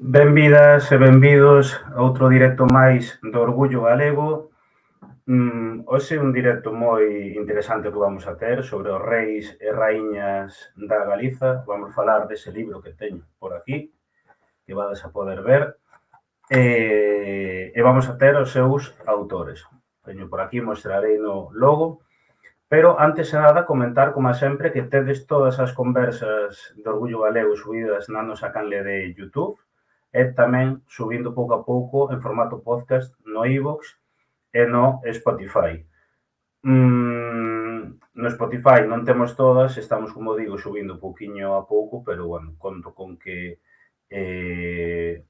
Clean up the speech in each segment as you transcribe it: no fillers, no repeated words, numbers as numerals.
Benvidas e benvidos a outro directo máis do Orgullo Galego. Hoxe un directo moi interesante que vamos a ter sobre os reis e raíñas da Galiza. Vamos falar dese libro que teño por aquí, que vades a poder ver, e vamos a ter os seus autores. Teño por aquí, mostrarei no logo, pero antes de nada comentar, como sempre, que tedes todas as conversas do Orgullo Galego subidas na nosa canle de YouTube e tamén subindo pouco a pouco en formato podcast no iVoox e no Spotify. No Spotify non temos todas, estamos, como digo, subindo pouquiño a pouco, pero, bueno, conto con que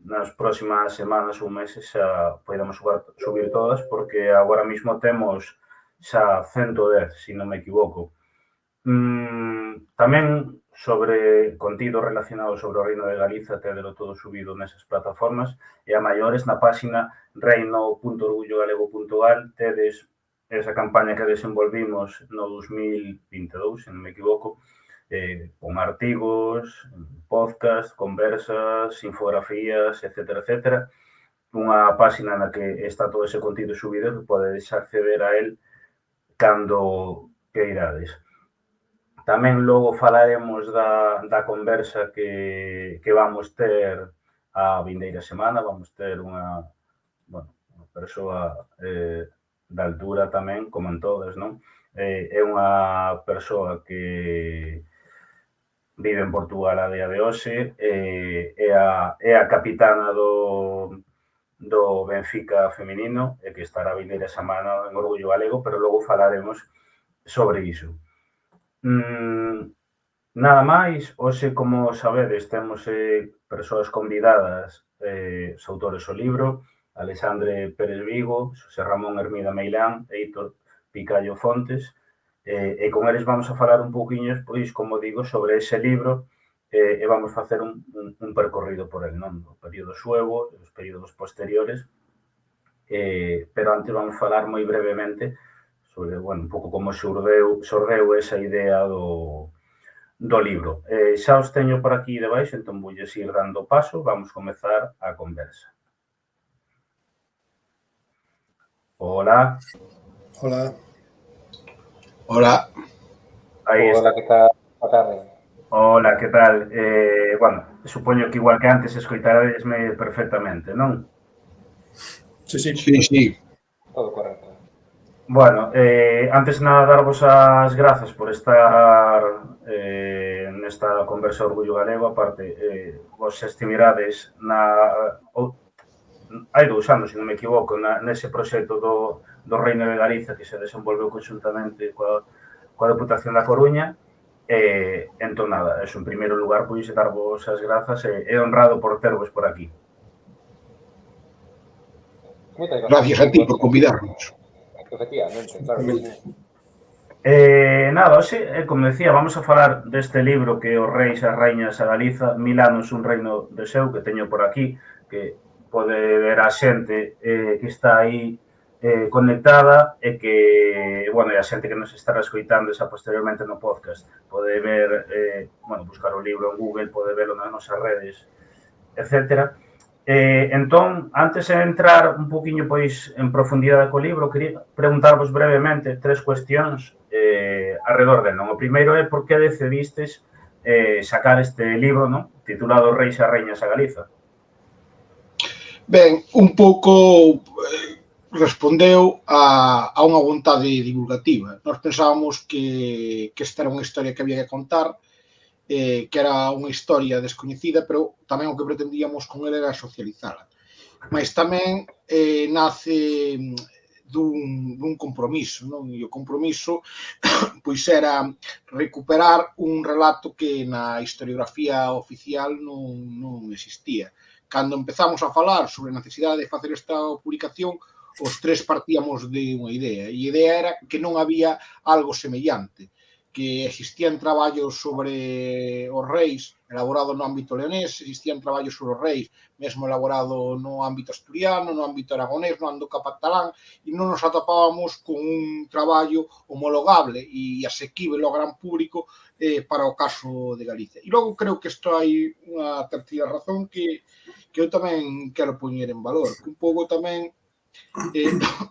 nas próximas semanas ou meses xa podamos subir todas, porque agora mesmo temos xa 110, se non me equivoco. Tamén sobre contido relacionado sobre o Reino de Galiza, tedelo todo subido nesas plataformas, e a maiores na páxina reino.orgullogalego.gal tedes esa campaña que desenvolvimos no 2022, se non me equivoco, con artigos, podcast, conversas, infografías, etcétera, etcétera. Unha páxina na que está todo ese contido subido que podedes acceder a él cando queirades. Tamén logo falaremos da conversa que vamos ter a vindeira semana. Vamos ter unha persoa da altura tamén, como en todas, non? É unha persoa que vive en Portugal a día de hoxe, é a capitana do Benfica feminino e que estará a vindeira semana en Orgullo Galego, pero logo falaremos sobre iso. Nada máis, hoxe, como sabedes, temos persoas convidadas, os autores do libro, Alexandre Pérez Vigo, Xosé Ramón Hermida Meilán e Héctor Picallo Fontes, e con eles vamos a falar un pouquiño, pois, como digo, sobre ese libro, e vamos facer un percorrido por el, non? O período suevo, os períodos posteriores, pero antes vamos falar moi brevemente sobre, bueno, un pouco como xordeu esa idea do libro. Xa os teño por aquí debaixo, entón voulles ir dando paso, vamos comezar a conversa. Hola. Hola. Hola. Aí Hola, está. ¿qué tal? Boa tarde. Hola, que tal? Bueno, supoño que igual que antes escoitaradesme perfectamente, non? Sí, sí. Sí, sí. Todo correcto. Bueno, antes de nada darvos as grazas por estar nesta conversa Orgullo Galego, aparte, vos estimirades hai 2 anos, se non me equivoco, nese proxecto do Reino de Galiza que se desenvolveu conxuntamente coa Deputación da Coruña. Entón, nada, eso, en primeiro lugar, pois darvos as grazas e honrado por tervos por aquí. Moitas Gracias a ti por convidarnos. Efectivamente, claro que sí. Nada, hoxe, como decía, vamos a falar deste libro que os reis e as raíñas a Galiza, 1000 anos un reino de seu, que teño por aquí, que pode ver a xente que está aí conectada e que, bueno, e a xente que nos estará escoitando xa posteriormente no podcast pode ver, bueno, buscar o libro en Google, pode verlo nas nosas redes, etcétera. Entón, antes de entrar un poquinho pois en profundidade co libro, quería preguntarvos brevemente 3 cuestións alrededor del, non? O primeiro é por que decidistes sacar este libro, non? Titulado Reis e Raíñas a Galiza. Ben, un pouco respondeu a unha vontade divulgativa. Nós pensábamos que esta era unha historia que había que contar, que era unha historia descoñecida, pero tamén o que pretendíamos con ela era socializala. Mas tamén nace dun compromiso, non? E o compromiso pois era recuperar un relato que na historiografía oficial non existía. Cando empezamos a falar sobre a necesidade de facer esta publicación, os tres partíamos de unha idea, e a idea era que non había algo semellante, que existían traballos sobre os reis elaborado no ámbito leonés, existían traballos sobre os reis mesmo elaborado no ámbito asturiano, no ámbito aragonés, no ámbito catalán, e non nos atopábamos con un traballo homologable e asequible ao gran público para o caso de Galicia. E logo creo que isto hai unha terceira razón que eu tamén quero poñer en valor, que un pouco tamén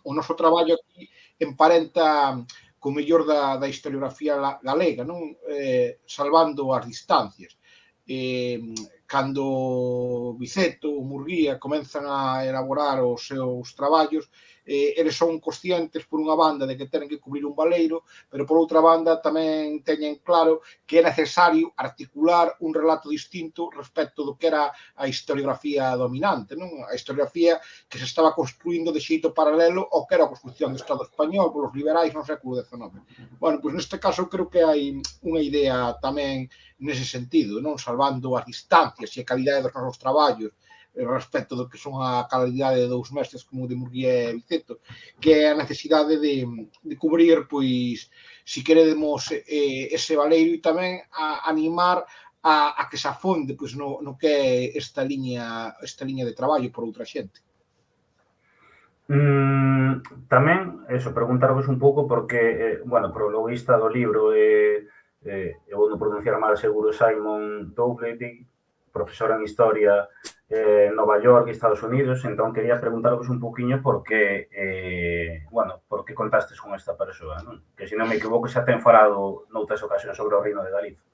o noso traballo aquí emparenta co mellor da historiografía galega, non? Salvando as distancias. Cando Viceto ou Murguía comenzan a elaborar os seus traballos, eles son conscientes, por unha banda, de que tenen que cubrir un baleiro, pero por outra banda tamén teñen claro que é necesario articular un relato distinto respecto do que era a historiografía dominante, non? A historiografía que se estaba construindo de xeito paralelo ao que era a construcción do Estado español polos liberais no século XIX. Bueno, pois neste caso creo que hai unha idea tamén nese sentido, non? Salvando as distancias e a calidade dos nosos traballos respecto do que son a calidade de dous mestres como de Murguía e Viceto, que é a necesidade de cubrir, pois, si queremos ese baleiro e tamén a animar a que se afonde pois, no que é esta liña de traballo por outra xente. Tamén, eso, preguntarvos un pouco porque, bueno, prologuista do libro eu vou non pronunciar mal seguro, Simon Dougherty, profesor en Historia en Nova York e Estados Unidos, entón quería preguntarvos un poquinho por que, por que contastes con esta persoa, non? Que, se non me equivoco, xa ten falado noutras ocasións sobre o Reino de Galiza.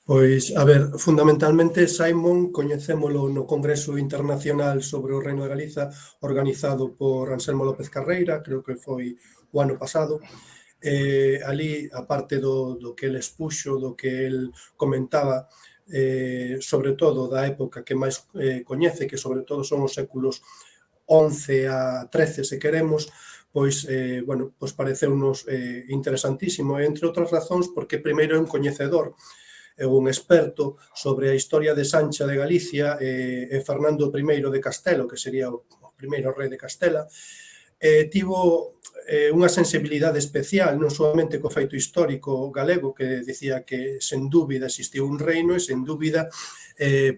Pois, a ver, fundamentalmente Simon coñecémolo no Congreso Internacional sobre o Reino de Galiza organizado por Anselmo López Carreira, creo que foi o ano pasado. Ali, a parte do que el expuxo, do que el comentaba, sobre todo da época que máis coñece, que sobre todo son os séculos 11 a 13, se queremos, pois, pois pareceunos interesantísimo, entre outras razóns, porque primeiro é un coñecedor, é un experto sobre a historia de Sancha de Galicia e Fernando I de Castelo, que sería o primeiro rei de Castela. Tivo unha sensibilidade especial, non solamente co feito histórico galego, que dicía que sen dúbida existiu un reino e sen dúbida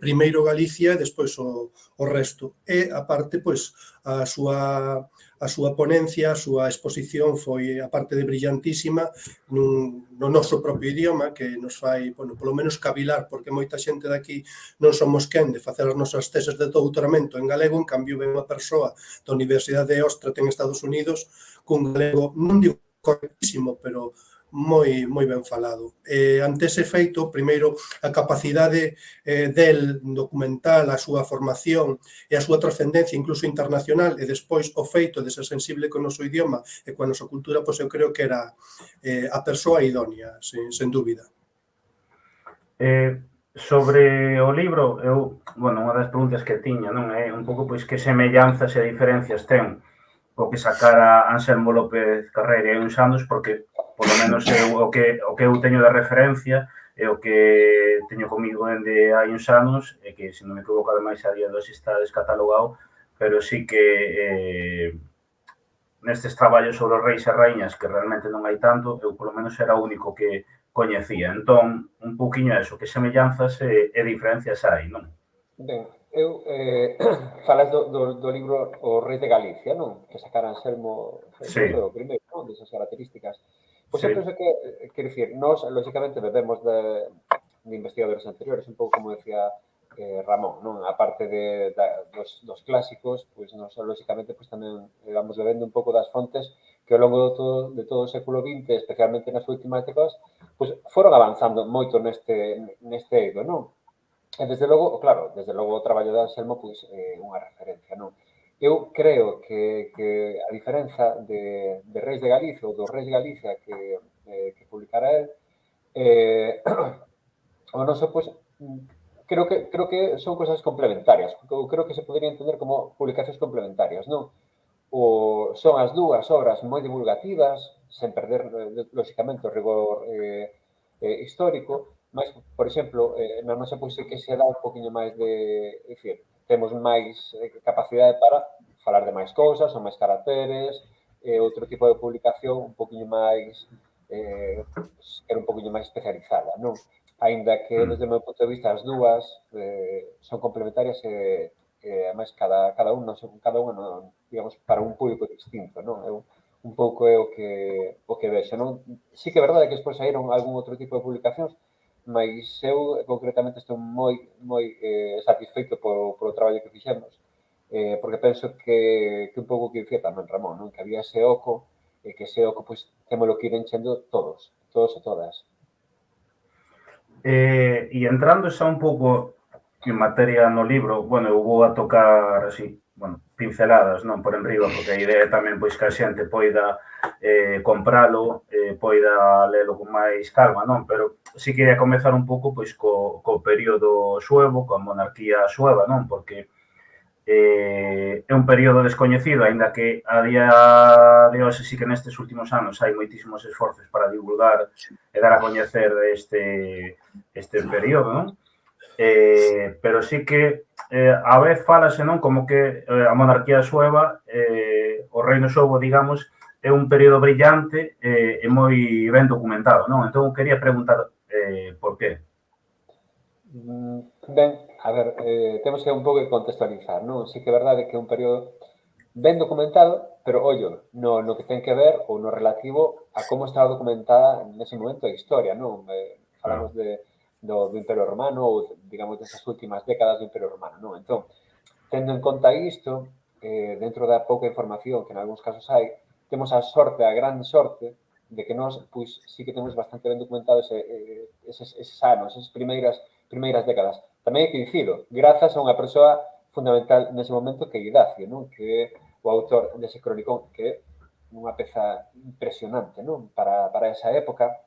primeiro Galicia e despois o resto. E, aparte, pois, a súa ponencia, a súa exposición foi, aparte de brillantísima, no noso propio idioma, que nos fai, bueno, polo menos cavilar, porque moita xente daqui non somos quen de facer as nosas teses de doutoramento en galego, en cambio ven unha persoa da Universidade de Oxford en Estados Unidos cun galego, non digo correctísimo, pero moi ben falado. Ante ese feito, primeiro, a capacidade del documental, a súa formación e a súa trascendencia incluso internacional, e despois o feito de ser sensible con o noso idioma e coa nosa cultura, pois eu creo que era a persoa idónea, sen dúbida. Sobre o libro, unha das preguntas que tiña, non é un pouco pois que semellanzas e diferencias ten o que sacara Anselmo López Carreira hai uns anos, porque polo menos o que eu teño de referencia e o que teño comigo dende hai uns anos, e que, se non me equivoco, ademais a día de hoxe está descatalogado, pero sí que nestes traballos sobre os reis e raíñas, que realmente non hai tanto, eu polo menos era o único que coñecía. Entón, un pouquiño eso, que semellanzas e diferencias hai, non? Ben, falas do libro O Rei de Galicia, non? Que sacara Anselmo, Sí. foi o primeiro, non? Desas características. Pois Sí. eu penso que, quero dicir, nós, lógicamente, bebemos de investigadores anteriores, un pouco como decía Ramón, non? A parte dos clásicos, pois nós, lógicamente, pois tamén vamos bebendo un pouco das fontes que ao longo de todo o século XX, especialmente nas últimas décadas, pois foron avanzando moito neste eido, non? E desde logo, claro, o traballo de Anselmo pois é unha referencia, non? Eu creo que a diferenza de Reis de Galicia ou do Reis de Galicia que publicara el, o noso, pois, creo que son cosas complementarias. Eu creo que se podría entender como publicacións complementarias, non? Son as dúas obras moi divulgativas, sen perder, lógicamente, o rigor histórico, mas, por exemplo, na nosa pois que se dá un poquinho máis de... É dicir, temos máis capacidade para falar de máis cousas, son máis caracteres, outro tipo de publicación un poquinho máis... era un poquinho máis especializada, non? Aínda que, desde o meu punto de vista, as dúas son complementarias e ademais cada unha non, digamos, para un público distinto, non? Eu un pouco é o que vexo, non? Sí que é verdade que despois saíron algún outro tipo de publicacións, mas eu concretamente estou moi satisfeito polo traballo que fixemos, porque penso que un pouco que dicía tamén Ramón, non? Que había ese oco, e que ese oco, pois, témolo que ir enchendo todos e todas. E entrando xa un pouco en materia no libro, bueno, eu vou a tocar así, bueno, pinceladas, non por enriba, porque a idea tamén pois que a xente poida compralo, poida lelo con máis calma, non? Pero sí quería comezar un pouco pois co período suevo, coa monarquía sueva, non? Porque é un período descoñecido, aínda que a día de hoxe sí que nestes últimos anos hai moitísimos esforzos para divulgar e dar a coñecer este período, non? Pero sí que a vez falase, non, como que a monarquía sueva, o reino suevo, digamos, é un período brillante e moi ben documentado, non? Entón, quería preguntar por qué. Ben, a ver, temos que un pouco contextualizar, non? Sí que é verdade que é un período ben documentado, pero, ollo, no que ten que ver ou no relativo a como estaba documentada nese momento a historia, non? Falamos do Imperio Romano ou, digamos, desas últimas décadas do Imperio Romano, non? Entón, tendo en conta isto, dentro da pouca información que en algúns casos hai, temos a gran sorte, de que nós, pois, sí que temos bastante ben documentados eses anos, esas primeiras décadas. Tamén hai que dicilo, grazas a unha persoa fundamental nese momento que é Idacio, non? Que é o autor dese cronicón, que é unha peza impresionante, non? Para esa época.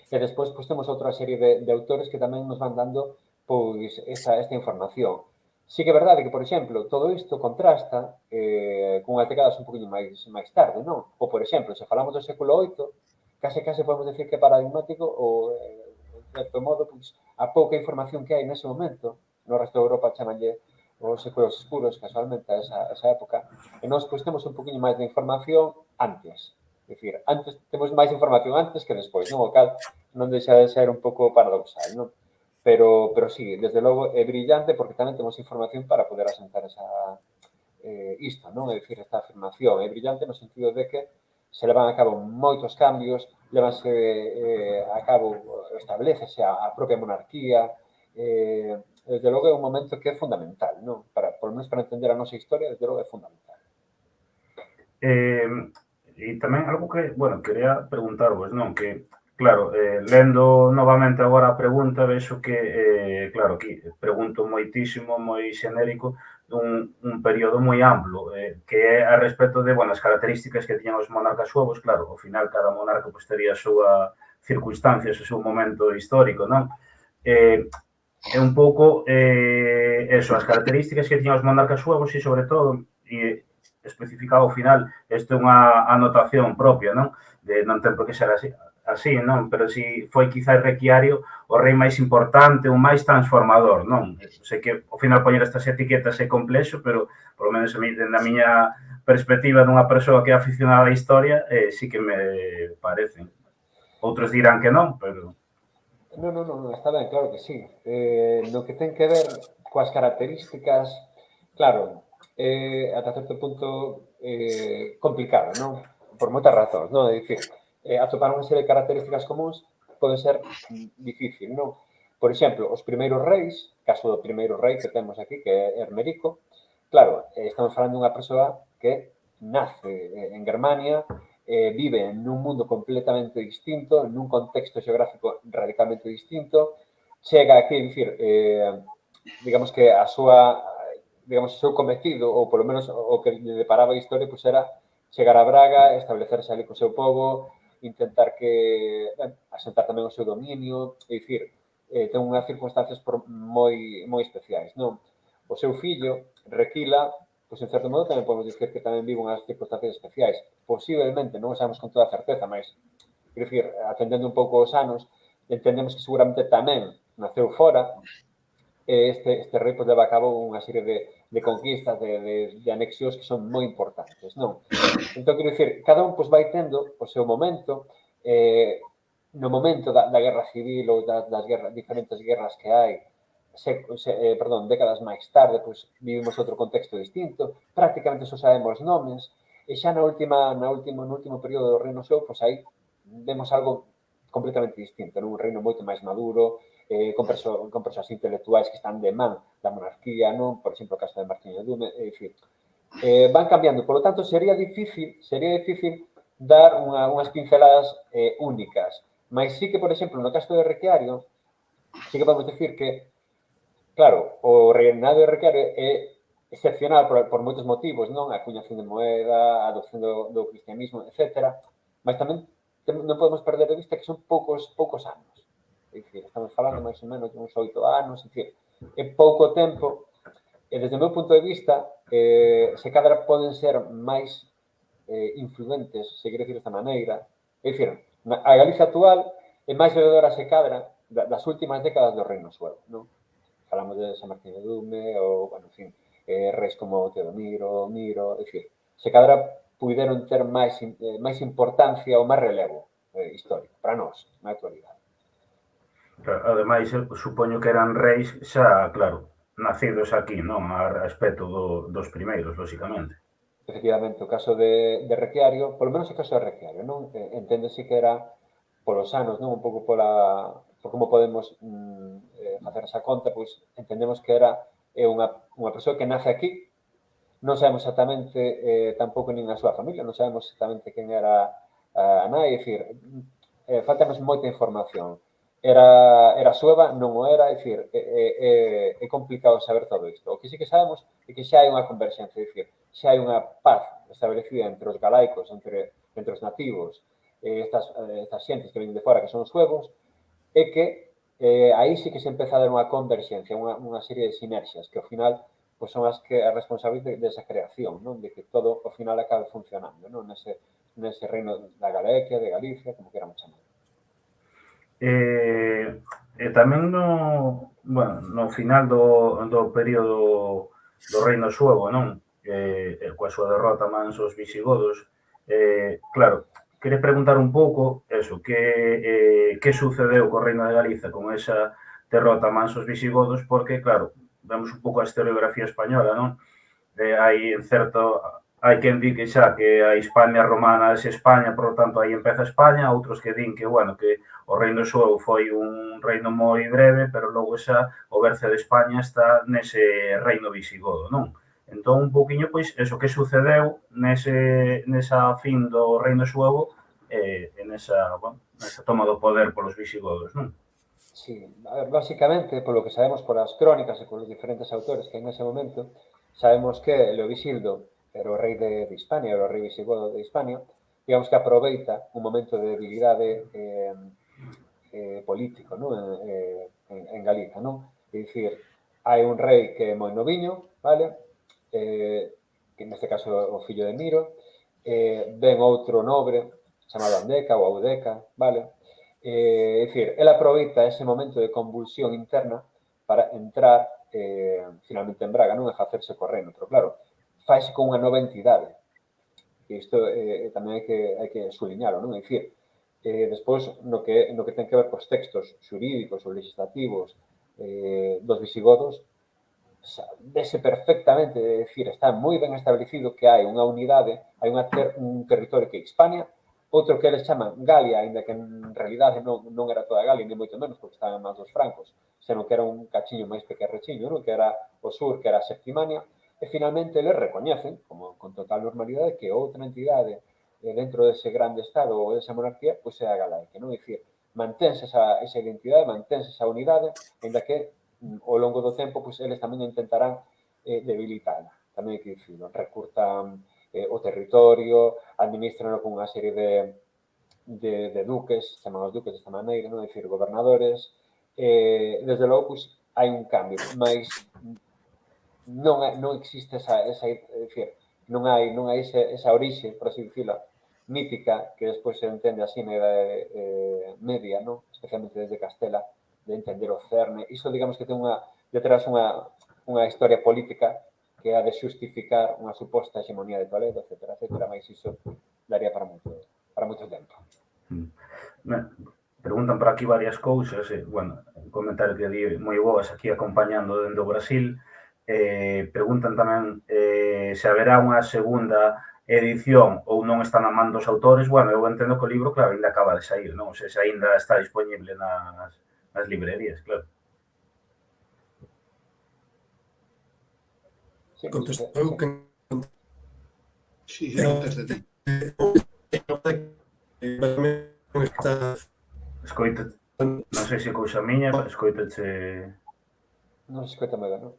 E despois, pois, temos outra serie de autores que tamén nos van dando, pois, esta información. Sí que é verdade que, por exemplo, todo isto contrasta cunhas décadas un poquinho máis tarde, non? Ou, por exemplo, se falamos do século VIII, case podemos decir que é paradigmático ou, en certo modo, pois, a pouca información que hai nese momento, no resto de Europa chamanlle os séculos escuros, casualmente, a esa época, e nós, pois, temos un poquinho máis de información antes. É dicir, temos máis información antes que despois, non? O cal non deixa de ser un pouco paradoxal, non? Pero sí, desde logo é brillante porque tamén temos información para poder asentar isto, non? É dicir, esta afirmación é brillante no sentido de que se levan a cabo moitos cambios, levanse a cabo, establecese a propia monarquía, desde logo é un momento que é fundamental, non? Por lo menos para entender a nosa historia, desde logo é fundamental. E tamén algo que, bueno, quería preguntarvos, non? Que, claro, lendo novamente agora a pregunta, vexo que, claro, aquí pregunto moitísimo, moi xenérico, un período moi amplo, que é a respecto de, bueno, as características que tiñan os monarcas suevos, claro, ao final cada monarca pues, tería a súa circunstancias, o seu momento histórico, non? É un pouco eso, as características que tiñan os monarcas suevos e, sobre todo, e especificado ao final, isto é unha anotación propia, non? Non ten por que ser así, non? Pero si foi quizás Requiario o rei máis importante, o máis transformador, non? Sei que ao final poñer estas etiquetas é complexo, pero polo menos na miña perspectiva dunha persoa que é aficionada á historia, sí que me parecen. Outros dirán que non, pero... Non, está ben, claro que sí. No que ten que ver coas características, claro, ata certo punto complicado, non? Por moitas razóns, non? É dicir, atopar unha serie de características comuns pode ser difícil, non? Por exemplo, os primeiros reis, caso do primeiro rei que temos aquí, que é Hermerico, claro, estamos falando dunha persoa que nace en Germania, vive nun mundo completamente distinto, nun contexto xeográfico radicalmente distinto, chega aquí, dicir, digamos que a súa, digamos, o seu cometido, ou polo menos o que lle deparaba a historia, pois era chegar a Braga, establecerse ali co seu povo, intentar que, asentar tamén o seu dominio, é dicir, ten unhas circunstancias moi especiais, non? O seu fillo, Requila, pois en certo modo tamén podemos dicir que tamén vive unhas circunstancias especiais. Posiblemente, non o sabemos con toda certeza, mas, quero dicir, atendendo un pouco os anos, entendemos que seguramente tamén naceu fora, este rei pois leva a cabo unha serie de conquistas, de anexións que son moi importantes, non? Entón, quero dicir, cada un pois vai tendo o seu momento, no momento da guerra civil ou das diferentes guerras que hai, décadas máis tarde, pois vivimos outro contexto distinto, prácticamente só sabemos nomes, e xa no último período do Reino Seu, pois aí vemos algo completamente distinto, un reino moito máis maduro, con persoas intelectuais que están de man da monarquía, non? Por exemplo, o caso de Martiño Dume, é dicir, van cambiando. Por lo tanto, sería difícil dar unhas pinceladas únicas. Mas sí que, por exemplo, no caso de Requiario, sí que podemos decir que, claro, o reinado de Requiario é excepcional por moitos motivos, non? A acuñación de moeda, a adopción do cristianismo, etc. Mas tamén non podemos perder de vista que son poucos anos. É dicir, estamos falando máis ou menos de uns 8 anos, é dicir, é pouco tempo. E desde o meu punto de vista, se cadra poden ser máis influentes, se quero dicir desta maneira. É dicir, a Galicia actual é máis bebedora se cadra das últimas décadas do Reino Suevo, non? Falamos de San Martín de Dume, ou, bueno, en fin, reis como Teodomiro, Miro, é dicir, se cadra puideron ter máis importancia ou máis relevo histórico para nós, na actualidade. Ademais, supoño que eran reis xa, claro, nacidos aquí, non? A respecto dos primeiros, lóxicamente. Efectivamente, o caso de Requiario, polo menos o caso de Requiario, non? Enténdese que era polos anos, non? Un pouco por como podemos facer esa conta, pois entendemos que era unha persoa que nace aquí, non sabemos exactamente tampouco nin a súa familia, non sabemos exactamente quen era a nai, é dicir, faltanos moita información. Era sueva, non o era, é dicir, é complicado saber todo isto. O que sí que sabemos é que xa hai unha converxencia, é dicir, xa hai unha paz establecida entre os galaicos, entre os nativos, estas xentes que vienen de fora, que son os suevos, e que aí sí que se empeza a dar unha converxencia, unha serie de sinerxias, que ao final pois son as responsables desa creación, non? De que todo ao final acabe funcionando, non? Nese reino da Galicia, de Galicia, como queramos chamar. E tamén no final do período do Reino Suevo, non? Coa súa derrota mans os visigodos, claro, queres preguntar un pouco eso, que sucedeu co Reino de Galiza con esa derrota mans os visigodos, porque, claro, vemos un pouco a historiografía española, non? Hai quen di que xa que a Hispania romana é España, por lo tanto, aí empeza España, outros que din que, bueno, que o Reino Suevo foi un reino moi breve, pero logo xa o berce de España está nese reino visigodo, non? Entón, un pouquiño, pois, eso que sucedeu nesa fin do reino suevo nesa toma do poder polos visigodos, non? Sí, a ver, básicamente, polo que sabemos polas crónicas e polos diferentes autores que en ese momento, sabemos que Leovisildo era o rei de Hispania, era o rei visigodo de Hispania, digamos que aproveita un momento de debilidade político, non? En Galiza, non? É dicir, hai un rei que é moi noviño, vale? Que neste caso o fillo de Miro, ven outro nobre chamado Andeca ou Audeca, vale? É dicir, ele aproveita ese momento de convulsión interna para entrar finalmente en Braga, non? E facerse co reino, pero claro, faise con unha nova entidade. E isto tamén hai que suliñalo, non? É dicir, despois, no que ten que ver cos textos xurídicos ou legislativos dos visigodos, vese perfectamente, é dicir, está moi ben establecido que hai unha unidade, hai un territorio que é Hispania, outro que eles chaman Galia, ainda que en realidade non era toda Galia, nem moito menos, porque estaban máis dos francos, senón que era un cachiño máis pequerrechiño, non? Que era o sur, que era a Septimania, e finalmente eles recoñecen, como con total normalidade, que outra entidade dentro dese grande estado ou desa monarquía, pois é a galaica, non? É dicir, mantense esa identidade, mantense esa unidade, ainda que ao longo do tempo, pois eles tamén intentarán debilitala. Tamén hai que dicirlo, recurtan o territorio, administran con unha serie de duques, chaman os duques desta maneira, non? É dicir, gobernadores, desde logo, pois, hai un cambio, mas non existe esa é dicir, non hai esa orixe, por así dicirlo, mítica, que despois se entende así na Idade Media, non? Especialmente desde Castela, de entender o cerne. Iso, digamos, que ten detrás unha historia política que ha de xustificar unha suposta hegemonía de Toledo, etcétera, mas iso daría para moito tempo. Preguntan por aquí varias cousas, bueno, un comentario que di moi boas aquí acompañando dende o Brasil. Preguntan tamén se haberá unha segunda edición ou non está na man dos autores. Bueno, eu entendo que o libro, claro, ainda acaba de sair, non? O sea, se ainda está disponible nas librerías, claro. Sí, Contestou que Sí, contesta ti. está Escoita, non sei se cousa miña, escoitache... non se escoita moi ben, non?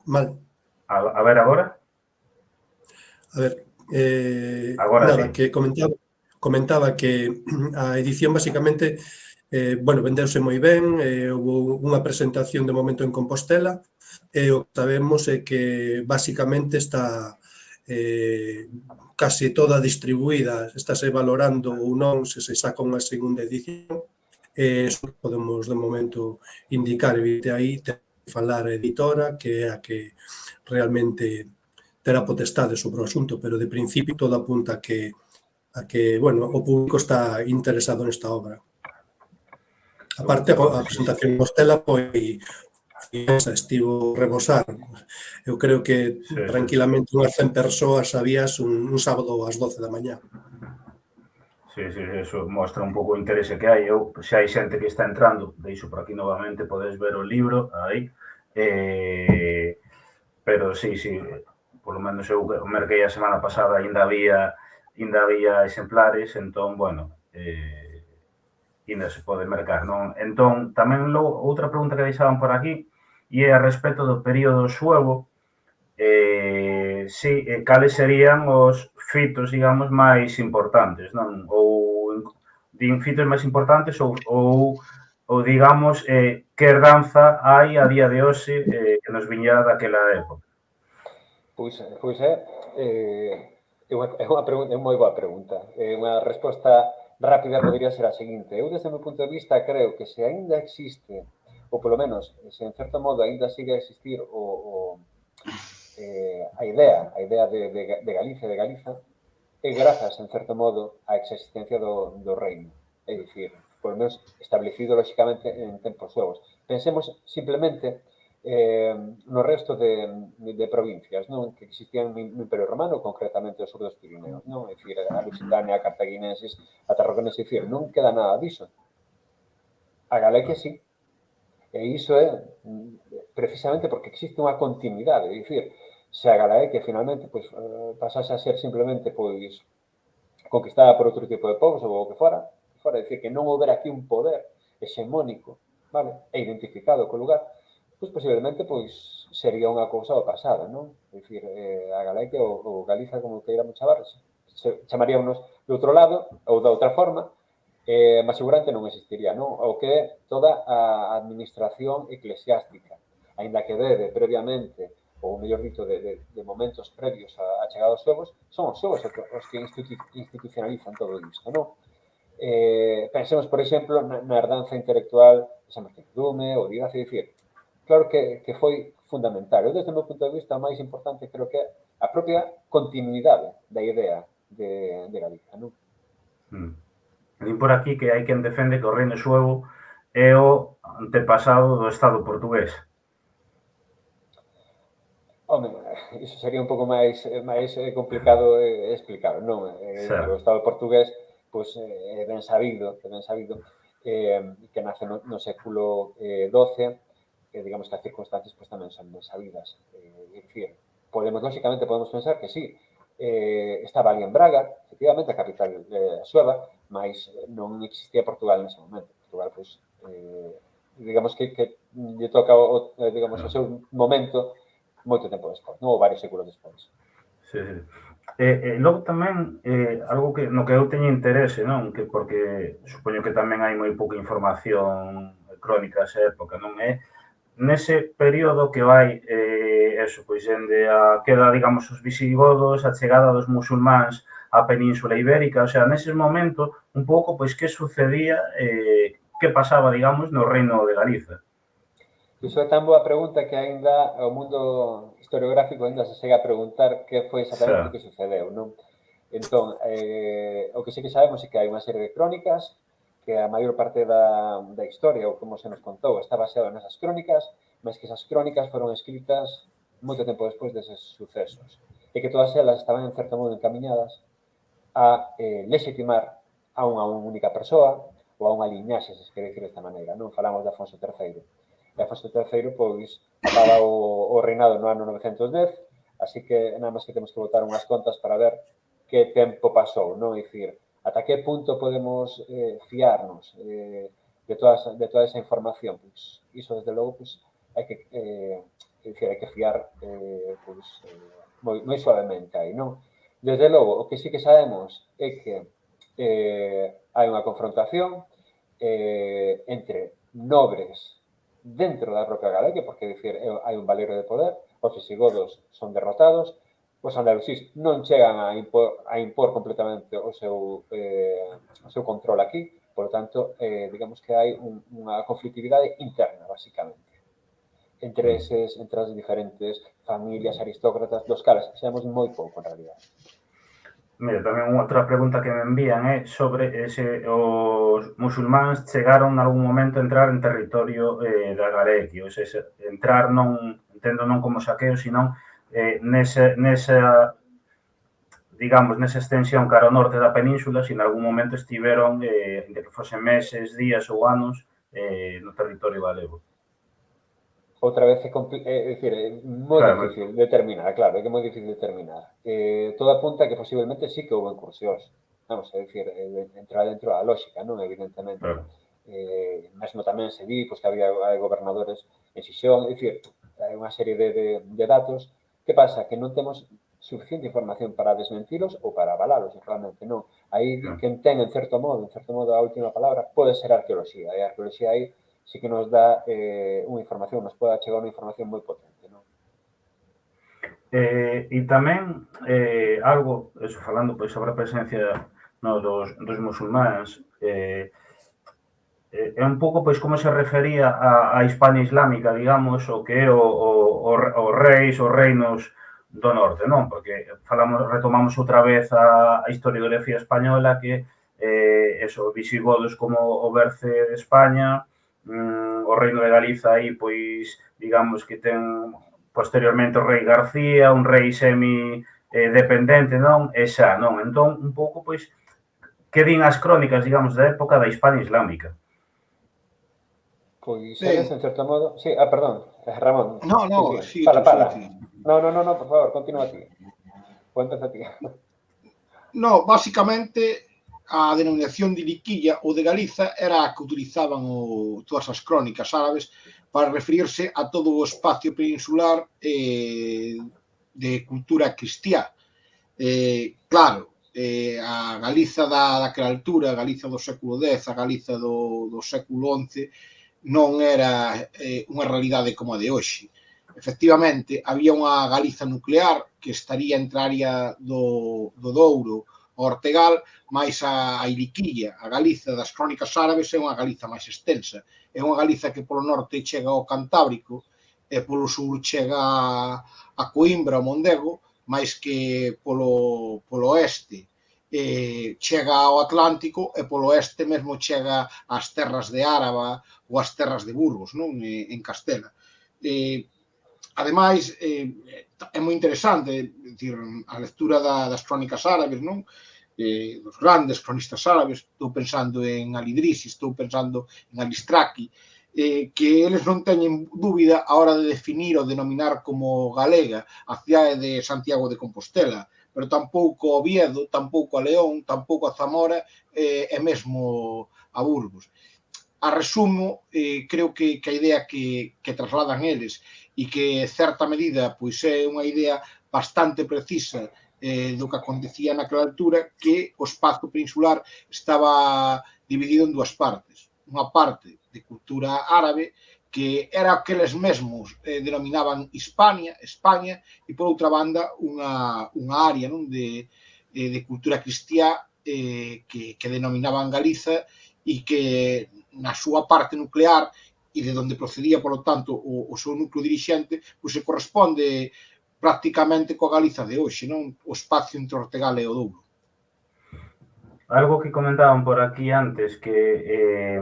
mal. A ver agora? A ver, Agora nada, sí. que comentaba que a edición basicamente, bueno, vendeuse moi ben, houve unha presentación de momento en Compostela, e o que sabemos é que basicamente está case toda distribuída, estáse valorando ou non se saca unha segunda edición, eso podemos de momento indicar, e aí ten que falar a editora, que é a que realmente terá potestade sobre o asunto, pero de principio todo apunta a que bueno, o público está interesado nesta obra. A parte, a presentación en Compostela foi estivo rebosar. Eu creo que tranquilamente unhas 100 persoas sabías un sábado ás 12 da mañá. Sí, eso mostra un pouco o interese que hai. Se hai xente que está entrando, deixo por aquí novamente, podes ver o libro aí. Pero sí, polo menos eu merquei a semana pasada, ainda había exemplares, entón, bueno, ainda se pode mercar, non? Entón, tamén outra pregunta que deixaban por aquí e é a respecto do período suevo, cales serían os fitos, digamos, máis importantes, non? Ou din fitos máis importantes ou digamos, que herdanza hai a día de hoxe que nos viñera daquela época? Pois é unha pregunta, é moi boa pregunta. Unha resposta rápida podería ser a seguinte. Eu, desde o meu punto de vista, creo que se aínda existe, ou polo menos, se en certo modo aínda sigue a existir a idea de Galicia, de Galiza, é grazas, en certo modo, á existencia do reino. É dicir, por menos establecido, lóxicamente, en tempos suevos. Pensemos simplemente no resto de provincias, non? Que existían no Imperio Romano, concretamente o sur dos Pirineos, non? É dicir, a Lusitania, a Cartagineses, a Tarraconense, é dicir, non queda nada diso. A Galicia sí. E iso é precisamente porque existe unha continuidade, é dicir, se a Galaequia finalmente pois, pasase a ser simplemente pois conquistada por outro tipo de povos ou o que fora, dicir, que non houbera aquí un poder hexemónico, vale, e identificado co lugar, pois posiblemente pois sería unha cousa do pasado, non? É dicir, a Galaequia ou Galiza, como queiramos chamar, chamaríamos do outro lado ou da outra forma, mas seguramente non existiría, non? O que é toda a administración eclesiástica, aínda que debe previamente, ou mellor dito, de momentos previos a chegada dos suevos, son os suevos os que institucionalizan todo isto, non? Pensemos, por exemplo, na herdanza intelectual de San Martín Dume, ou de Ignacio, dicir, claro que foi fundamental. Eu, desde o meu punto de vista, o máis importante creo que é a propia continuidade da idea de Galicia, non? Din por aquí que hai quen defende que o reino suevo é o antepasado do Estado portugués. Home, iso sería un pouco máis complicado explicar, non? O Estado portugués, pois, é ben sabido que nace no século XII, digamos que as circunstancias pois, tamén son ben sabidas. É dicir, lógicamente podemos pensar que sí, estaba ali en Braga, efectivamente, a capital sueva, mas non existía Portugal nese momento. Portugal, pois, digamos que lle toca digamos, o seu momento moito tempo despois, non? Ou varios séculos despois. Sí. Logo tamén, algo que no que eu teño interese, non? Que porque supoño que tamén hai moi pouca información crónica esa época, non? Nese período que vai, pois, dende a queda, digamos, os visigodos, a chegada dos musulmáns á Península Ibérica, o sea, neses momentos, un pouco, pois, que sucedía, que pasaba, digamos, no reino de Galiza. Iso é tan boa pregunta que aínda o mundo historiográfico aínda se chega a preguntar que foi exactamente o que sucedeu, non? Entón, o que sí que sabemos é que hai unha serie de crónicas que a maior parte da historia, ou como se nos contou, está baseada nesas crónicas, mas que esas crónicas foron escritas moito tempo despois deses sucesos. E que todas elas estaban, en certo modo, encaminhadas a legitimar a unha única persoa ou a unha liñaxe, se quere dicir desta maneira. Non falamos de Afonso III. E Afonso III, pois, acaba o reinado no ano 910, así que nada máis que temos que botar unhas contas para ver que tempo pasou, non? É dicir, ata que punto podemos fiarnos de toda esa información? Pois, iso, desde logo, pois, hai que fiar moi suavemente aí, non? Desde logo, o que sí que sabemos é que hai unha confrontación entre nobres dentro da propia Galicia, porque, dicir, hai un valero de poder, os visigodos son derrotados, os andalusís non chegan a impor completamente o seu control aquí, por lo tanto, digamos que hai unha conflictividade interna, basicamente, entre as diferentes familias aristócratas, dos caras sabemos moi pouco, en realidad. Mira, tamén outra pregunta que me envían é sobre os musulmáns chegaron en algún momento a entrar en territorio da Galicia, ou seja, entrar non, entendo non como saqueo, sino nesa, digamos, nesa extensión cara ao norte da península, se en algún momento estiveron, de que fosen meses, días ou anos, no territorio galego. Outra vez é moi difícil determinar, claro, é que é moi difícil determinar. Todo apunta que posiblemente sí que houve incursións, vamos, é dicir, entra dentro da lógica, non? Evidentemente. Claro. Mesmo tamén se di pois, que había gobernadores en Xixón, é dicir, hai unha serie de datos. Que pasa? Que non temos suficiente información para desmentilos ou para avalalos, realmente, non. Aí, quen ten, en certo modo, a última palabra, pode ser a arqueoloxía, e a arqueoloxía aí sí que nos dá unha información, nos pode chegar unha información moi potente, non? E tamén algo, eso, falando pois sobre a presencia dos musulmáns, é un pouco pois como se refería a Hispania islámica, digamos, o que é os reis, os reinos do norte, non? Porque retomamos outra vez a historiografía española que eso, visigodos como o Berce de España, o reino de Galiza aí, pois, digamos que ten posteriormente o rei García, un rei semi-dependente, non? E xa, non? Entón, un pouco, pois, que din as crónicas, digamos, da época da Hispania islámica. Pois Ben, eles, en certo modo... Sí, perdón, Ramón. no, Sí. sigue Fala. tú. No, por favor, continúa ti. Ou empeza ti. No, básicamente, a denominación de Iliquilla ou de Galiza era a que utilizaban todas as crónicas árabes para referirse a todo o espacio peninsular de cultura cristiá. Claro, a Galiza daquela altura, a Galiza do século X, a Galiza do século XI, non era unha realidade como a de hoxe. Efectivamente, había unha Galiza nuclear que estaría entre a área do Douro, o Ortegal, máis a Iliquilla, a Galiza das crónicas árabes é unha Galiza máis extensa. É unha Galiza que polo norte chega ao Cantábrico e polo sur chega a Coimbra, ao Mondego, máis que polo oeste chega ao Atlántico e polo oeste mesmo chega ás terras de Áraba ou ás terras de Burgos, non? En Castela. Ademais, é moi interesante, decir, a lectura das crónicas árabes, non? Dos grandes cronistas árabes, estou pensando en Al-Idrisi, estou pensando en Al-Istraqui, que eles non teñen dúbida a hora de definir ou denominar como galega a cidade de Santiago de Compostela, pero tampouco a Oviedo, tampouco a León, tampouco a Zamora e mesmo a Burgos. A resumo, creo que a idea que trasladan eles e que, en certa medida, pois é unha idea bastante precisa do que acontecía naquela altura, que o espazo peninsular estaba dividido en dúas partes. Unha parte de cultura árabe, que era que eles mesmos denominaban Hispania, España, e, por outra banda, unha área non de cultura cristiá que denominaban Galiza e que na súa parte nuclear e de onde procedía, polo tanto, o seu núcleo dirixente, pois se corresponde prácticamente coa Galiza de hoxe, non? O espacio entre Ortegal e o Douro. Algo que comentaban por aquí antes que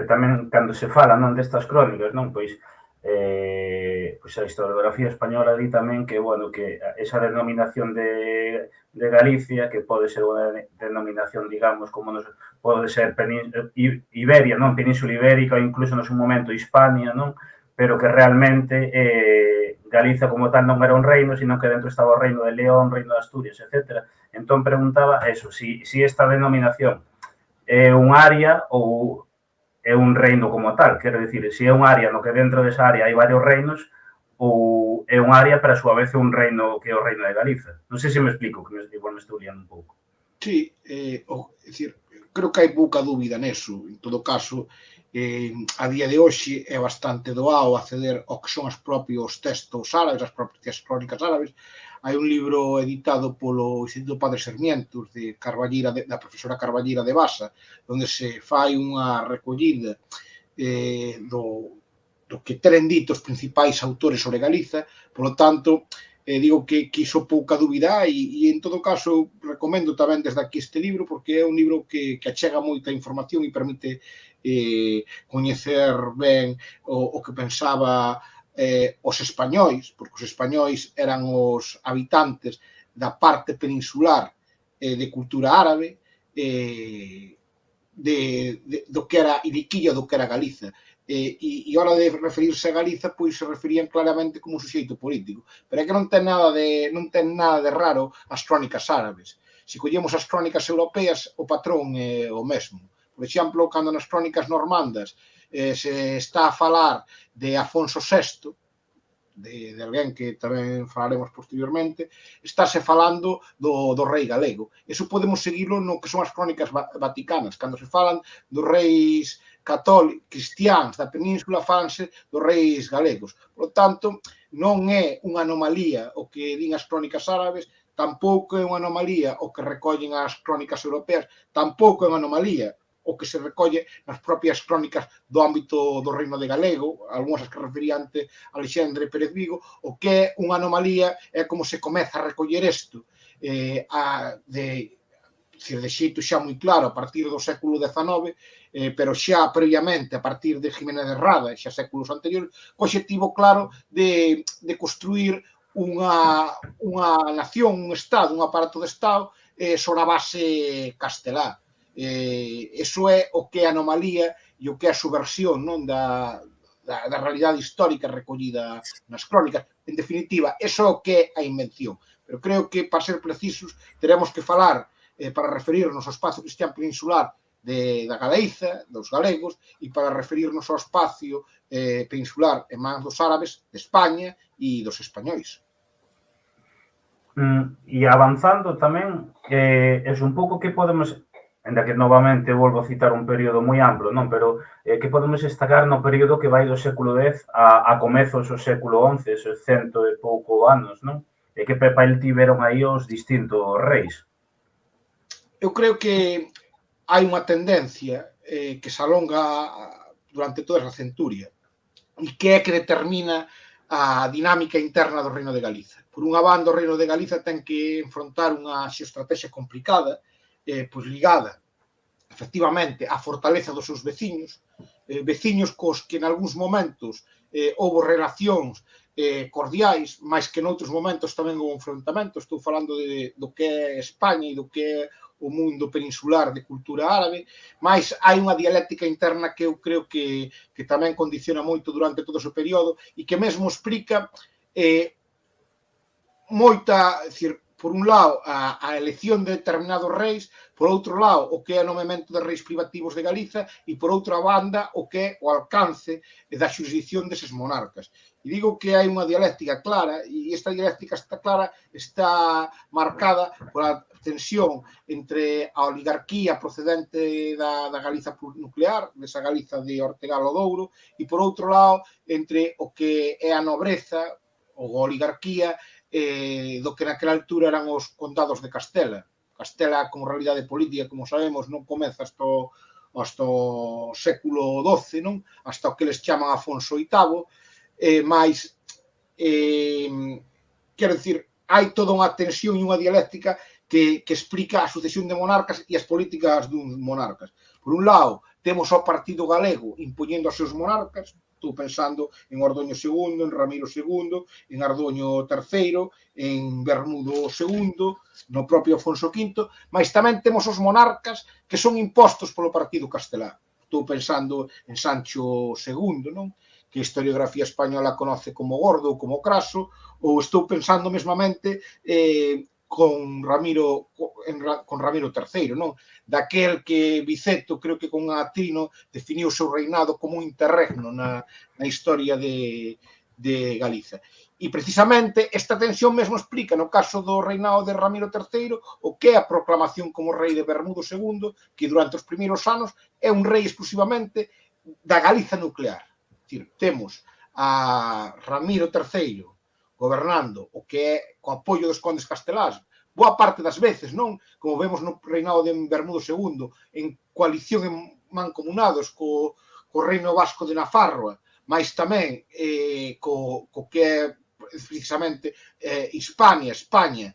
tamén cando se fala non destas crónicas, non, pois a historiografía española di tamén que, bueno, que esa denominación de Galicia, que pode ser unha denominación, digamos, como nos pode ser Iberia, non, Península Ibérica ou incluso no seu momento Hispania, non, pero que realmente Galiza como tal non era un reino, sino que dentro estaba o reino de León, reino de Asturias, etc. Entón preguntaba eso, si esta denominación é un área ou é un reino como tal, quero dicir, se é un área no que dentro desa área hai varios reinos ou é un área, pero a súa vez é un reino que é o reino de Galiza. Non sei se me explico, que igual me estou liando un pouco. Sí, decir, creo que hai pouca dúbida neso. En todo caso, a día de hoxe é bastante doado acceder ao que son os propios textos árabes, as propias crónicas árabes. Hai un libro editado polo Instituto Padre Sarmientos de Carballira, da profesora Carballira de Basa, onde se fai unha recollida do que teren dito os principais autores sobre Galiza. Polo tanto, digo que iso pouca dúbida e en todo caso recomendo tamén desde aquí este libro porque é un libro que achega moita información e permite coñecer ben o que pensaba os españois, porque os españois eran os habitantes da parte peninsular de cultura árabe do que era Iliquilla, do que era Galiza. E a hora de referirse a Galiza, pois se referían claramente como un suxeito político. Pero é que non ten nada de raro as crónicas árabes. Se collemos as crónicas europeas, o patrón é o mesmo. Por exemplo, cando nas crónicas normandas se está a falar de Afonso VI, de alguén que tamén falaremos posteriormente, estáse falando do rei galego. Eso podemos seguirlo no que son as crónicas vaticanas. Cando se falan dos reis católicos, cristiáns da península, falanse dos reis galegos. Por tanto, non é unha anomalía o que din as crónicas árabes, tampouco é unha anomalía o que recollen as crónicas europeas, tampouco é unha anomalía o que se recolle nas propias crónicas do ámbito do Reino de Galego, algunhas que refería ante Alexandre Pérez Vigo. O que é unha anomalía é como se comeza a recoller isto de xeito xa moi claro a partir do século XIX, pero xa previamente a partir de Jiménez de Rada, xa séculos anteriores, co obxectivo claro de construir unha nación, un Estado, un aparato de Estado sobre a base castelá. Eso é o que é a anomalía e o que é a subversión, non, da realidade histórica recollida nas crónicas. En definitiva, eso é o que é a invención. Pero creo que, para ser precisos, teremos que falar, para referirnos ao espazo cristián peninsular da Galiza, dos galegos, e para referirnos ao espacio peninsular en mans dos árabes, de España e dos españois. E avanzando tamén, é un pouco que podemos, ainda que novamente volvo a citar un período moi amplo, non, pero que podemos destacar no período que vai do século X a comezos do século XI, esos 100 e pouco anos, non? E que papel tiveron aí os distintos reis. Eu creo que hai unha tendencia que se alonga durante toda a centuria e que é que determina a dinámica interna do Reino de Galiza. Por unha banda, o Reino de Galiza ten que enfrontar unha xeoestrategia complicada, pois ligada, efectivamente, á fortaleza dos seus veciños, veciños cos que en algúns momentos houbo relacións cordiais, máis que noutros momentos tamén houbo enfrontamentos. Estou falando do que é España e do que é o mundo peninsular de cultura árabe, mas hai unha dialéctica interna que eu creo que tamén condiciona moito durante todo ese período e que mesmo explica moita, decir, por un lado, a elección de determinados reis, por outro lado, o que é o nomeamento de reis privativos de Galiza e, por outra banda, o que é o alcance da xurisdicción deses monarcas. E digo que hai unha dialéctica clara, e esta dialéctica está marcada pola tensión entre a oligarquía procedente da Galiza nuclear, desa Galiza de Ortega Lodouro, e, por outro lado, entre o que é a nobreza ou a oligarquía do que naquela altura eran os condados de Castela. Castela, como realidade política, como sabemos, non comeza hasta o século XII, non? Hasta o que eles chaman Afonso VIII, mas, quero dicir, hai toda unha tensión e unha dialéctica que explica a sucesión de monarcas e as políticas duns monarcas. Por un lado, temos ao partido galego impoñendo aos seus monarcas. Estou pensando en Ordoño II, en Ramiro II, en Ardoño III, en Bermudo II, no propio Afonso V, mas tamén temos os monarcas que son impostos polo partido castelán. Estou pensando en Sancho II, non? Que a historiografía española conoce como Gordo ou como Craso, ou estou pensando mesmamente con Ramiro III, non? Daquel que Biceto, creo que con Atrino, definiu o seu reinado como un interregno na historia de Galiza. E precisamente esta tensión mesmo explica, no caso do reinado de Ramiro III, o que é a proclamación como rei de Bermudo II, que durante os primeiros anos é un rei exclusivamente da Galiza nuclear. É dicir, temos a Ramiro III gobernando o que é co apoio dos condes casteláns, boa parte das veces, non? Como vemos no reinado de Bermudo II, en coalición en mancomunados co reino vasco de Nafarroa, mas tamén co que é precisamente Hispania, España,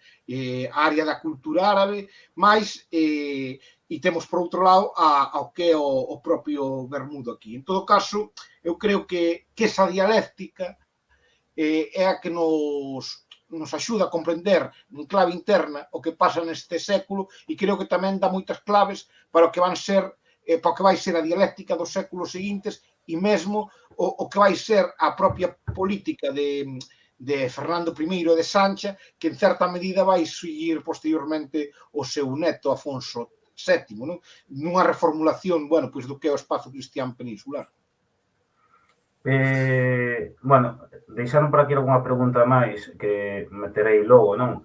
a área da cultura árabe, mas e temos por outro lado ao que é o propio Bermudo aquí. En todo caso, eu creo que esa dialéctica é a que nos axuda a comprender en clave interna o que pasa neste século e creo que tamén dá moitas claves para o que vai ser a dialéctica dos séculos seguintes e mesmo o que vai ser a propia política de Fernando I de Sancha, que en certa medida vai seguir posteriormente o seu neto Afonso VII, non? Nunha reformulación, bueno, pois do que é o espazo cristián peninsular. Bueno, deixaron por aquí algunha pregunta máis que meterei logo, non?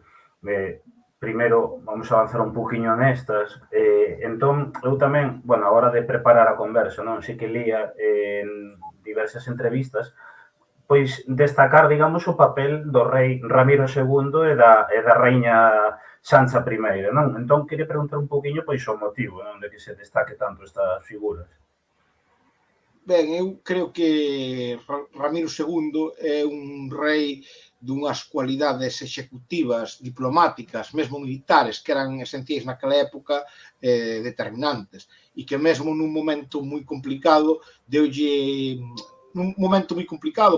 Primeiro, vamos a avanzar un poquinho nestas. Entón, eu tamén, bueno, a hora de preparar a conversa, non? Si que lía en diversas entrevistas, pois destacar, digamos, o papel do rei Ramiro II e da raíña Sancha I, non? Entón, queria preguntar un poquinho, pois, o motivo, non? De que se destaque tanto estas figuras. Ben, eu creo que Ramiro II é un rei dunhas cualidades executivas, diplomáticas, mesmo militares, que eran esenciais naquela época determinantes, e que mesmo nun momento moi complicado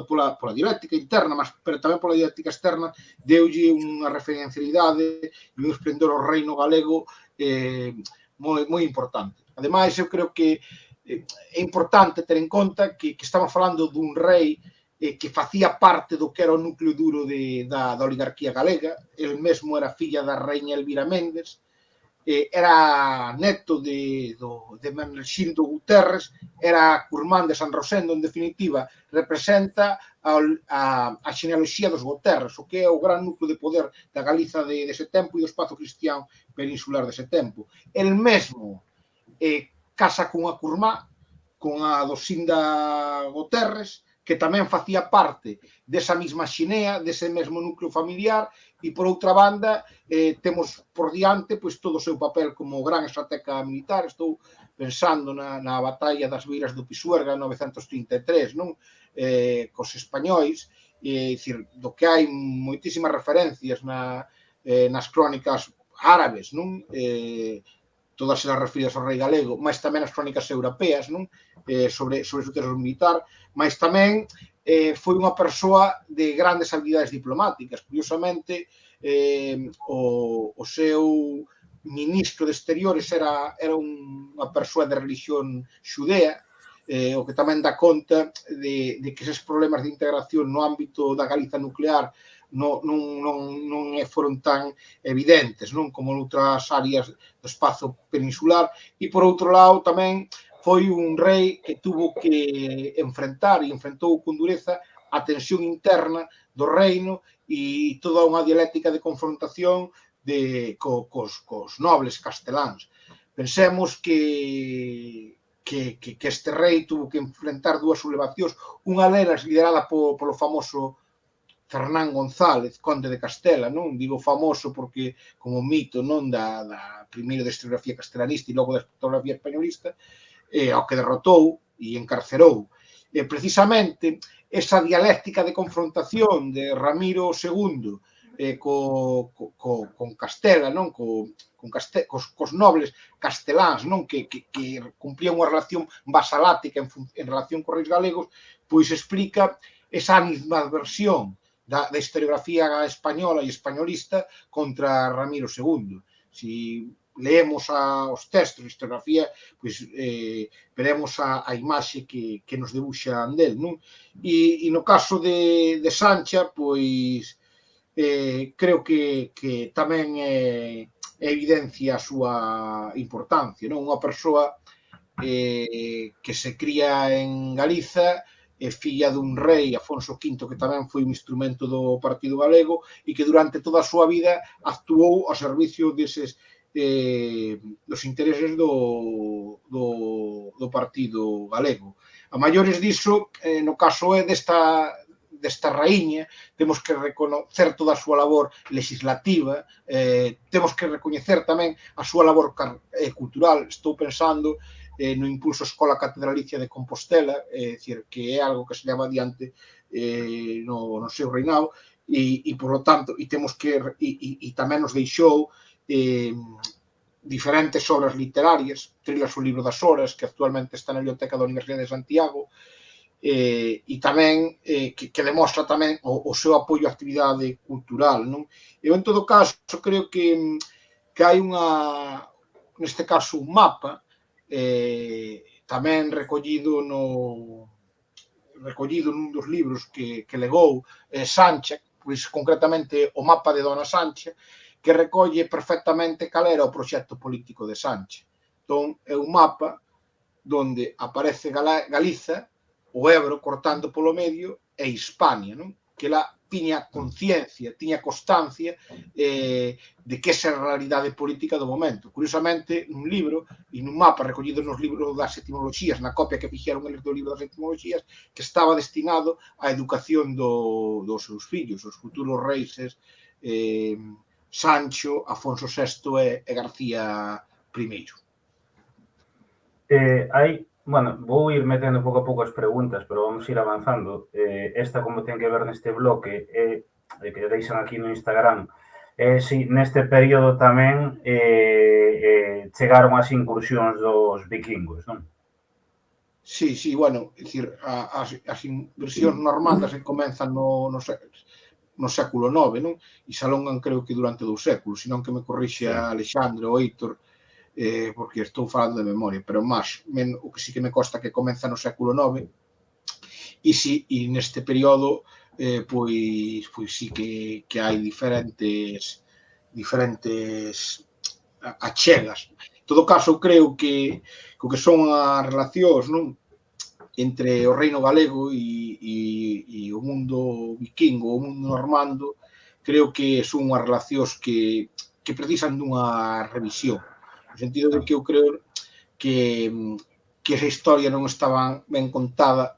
pola dialéctica interna, pero tamén pola dialéctica externa, deulle unha referencialidade e un esplendor ao reino galego moi importante. Ademais, eu creo que é importante ter en conta que estamos falando dun rei que facía parte do que era o núcleo duro da oligarquía galega. El mesmo era filla da reina Elvira Méndez, era neto de Menexildo Guterres, era curmán de San Rosendo, en definitiva, representa a xenealoxía dos Guterres, o que é o gran núcleo de poder da Galiza dese tempo e do espazo cristián peninsular dese tempo. El mesmo casa cunha curmá, con a Dosinda Guterres, que tamén facía parte desa mesma xinea, dese mesmo núcleo familiar, e por outra banda temos por diante pois todo o seu papel como gran estratega militar. Estou pensando na batalla das Beiras do Pisuerga en 933, non? Cos españois, dicir, do que hai moitísimas referencias nas crónicas árabes, non? Todas elas referidas ao rei galego, mas tamén as crónicas europeas, non? Sobre o seu terror militar, mas tamén foi unha persoa de grandes habilidades diplomáticas. Curiosamente, o seu ministro de Exteriores era unha persoa de religión xudea, o que tamén dá conta de que eses problemas de integración no ámbito da Galiza nuclear non foron tan evidentes, non, como noutras áreas do espazo peninsular. E por outro lado tamén foi un rei que tuvo que enfrentar e enfrentou con dureza a tensión interna do reino e toda unha dialéctica de confrontación cos nobles casteláns. Pensemos que este rei tuvo que enfrentar dúas sublevacións, unha delas liderada polo famoso Fernán González, conde de Castela, non? Digo famoso porque como mito, non, da primeiro da historiografía castelanista e logo da historiografía españolista, ao que derrotou e encarcerou. Precisamente esa dialéctica de confrontación de Ramiro II con Castela, non? Cos nobles casteláns, non? Que cumplían unha relación vasalática en relación cos reis galegos, pois explica esa animadversión da historiografía española e españolista contra Ramiro II. Si leemos os textos de historiografía, pois veremos a imaxe que nos debuxan del, non? E no caso de Sancha, pois creo que tamén evidencia a súa importancia, non? Unha persoa que se cría en Galiza, filla dun rei, Afonso V, que tamén foi un instrumento do Partido Galego e que durante toda a súa vida actuou ao servicio dos intereses do Partido Galego. A maiores diso, no caso desta raíña, temos que reconocer toda a súa labor legislativa, temos que recoñecer tamén a súa labor cultural. Estou pensando no impulso Escola Catedralicia de Compostela, decir, que é algo que se leva adiante no seu reinado, e por lo tanto, e tamén nos deixou diferentes obras literarias, Trilas o libro das horas, que actualmente está na Biblioteca da Universidade de Santiago, e tamén que demostra tamén o seu apoio á actividade cultural, non? Eu, en todo caso, creo que hai neste caso, un mapa tamén recollido nun dos libros que legou Sancha, pois concretamente o mapa de Dona Sancha, que recolle perfectamente cal era o proxecto político de Sancha. Entón, é un mapa onde aparece Galiza, o Ebro cortando polo medio, e Hispania, non? Que ela tiña conciencia, tiña constancia de que esa era a realidade política do momento. Curiosamente, nun libro e nun mapa recollido nos libros das etimoloxías, na copia que fixeron eles do libro das etimoloxías, que estaba destinado á educación dos seus fillos, os futuros reis Sancho, Afonso VI e García I. Bueno, vou ir metendo pouco a pouco as preguntas, pero vamos ir avanzando. Esta, como ten que ver neste bloque, que deixan aquí no Instagram, si neste período tamén chegaron as incursións dos vikingos, non? Sí, bueno, é dicir, as inversións normandas que comenzan no século IX, non? E se alongan, creo que durante 2 séculos, senón que me corrixe Alexandre ou Heitor, porque estou falando de memoria, pero máis, o que sí que me consta que comeza no século IX, e neste período pois sí que hai diferentes achegas. En todo caso, creo que o que son as relacións, non, entre o reino galego e o mundo vikingo, o mundo normando, creo que son unhas relacións que precisan dunha revisión. No sentido de que eu creo que esa historia non estaba ben contada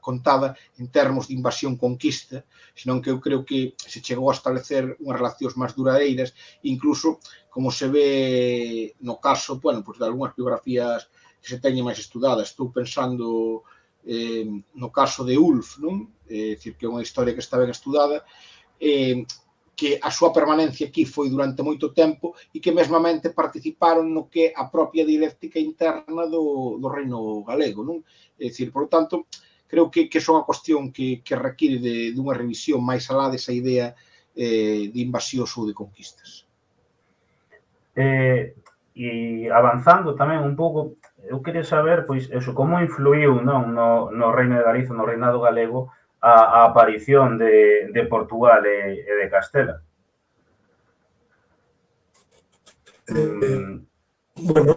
en termos de invasión-conquista, senón que eu creo que se chegou a establecer unhas relacións máis duradeiras, incluso como se ve no caso, bueno, pues de algunhas biografías que se teñen máis estudadas. Estou pensando no caso de Ulf, non? É dicir, que é unha historia que está ben estudada, que a súa permanencia aquí foi durante moito tempo e que mesmamente participaron no que a propia dialéctica interna do reino galego, non? É dicir, por tanto, creo que é unha cuestión que require dunha revisión máis alá desa idea de invasións ou de conquistas. E avanzando tamén un pouco, eu queria saber, pois, eso, como influiu, non, no Reino de Galicia, no reinado galego, a aparición de Portugal e de Castela. Bueno,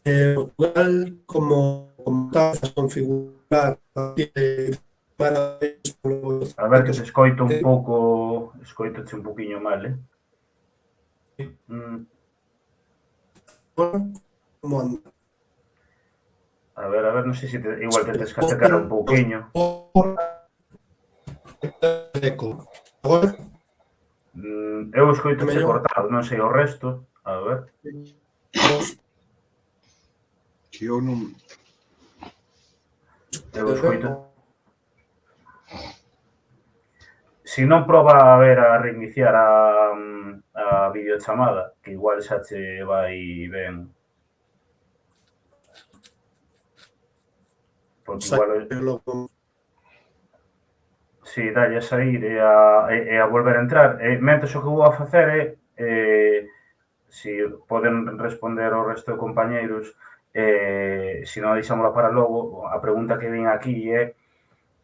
Portugal, como tal, a configurar A ver que te escoito un pouco, escoitoche un poquinho mal, como anda. A ver, non sei se igual te tes que acercar un pouquiño. Agora? Eu escoitoche cortado, non sei o resto. A ver. Que eu non... Eu escoito... Si non proba a reiniciar a videochamada, que igual xa che vai ben. Porque igual... Si, dalle a sair e a volver a entrar. Mentres o que vou a facer si poden responder o resto de compañeiros, se non deixámosla para logo, a pregunta que vin aquí é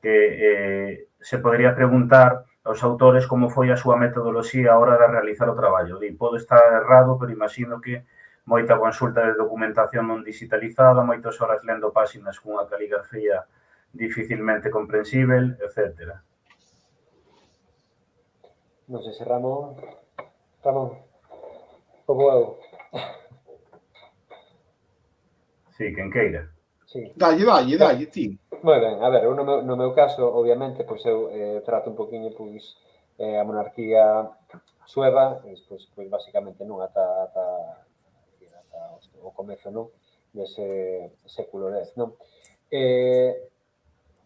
que se podría preguntar aos autores como foi a súa metodoloxía a hora de realizar o traballo. Podo estar errado, pero imagino que moita consulta de documentación non digitalizada, moitas horas lendo páxinas cunha caligrafía dificilmente comprensível, etc. Non sei se Ramón, como eu. Sí, quen queira. Sí. Dalle, ti. Moi ben, a ver, no meu caso, obviamente, pois eu trato un poquinho pois a monarquía sueva, pois basicamente non ata o comezo, non, dese século X, non?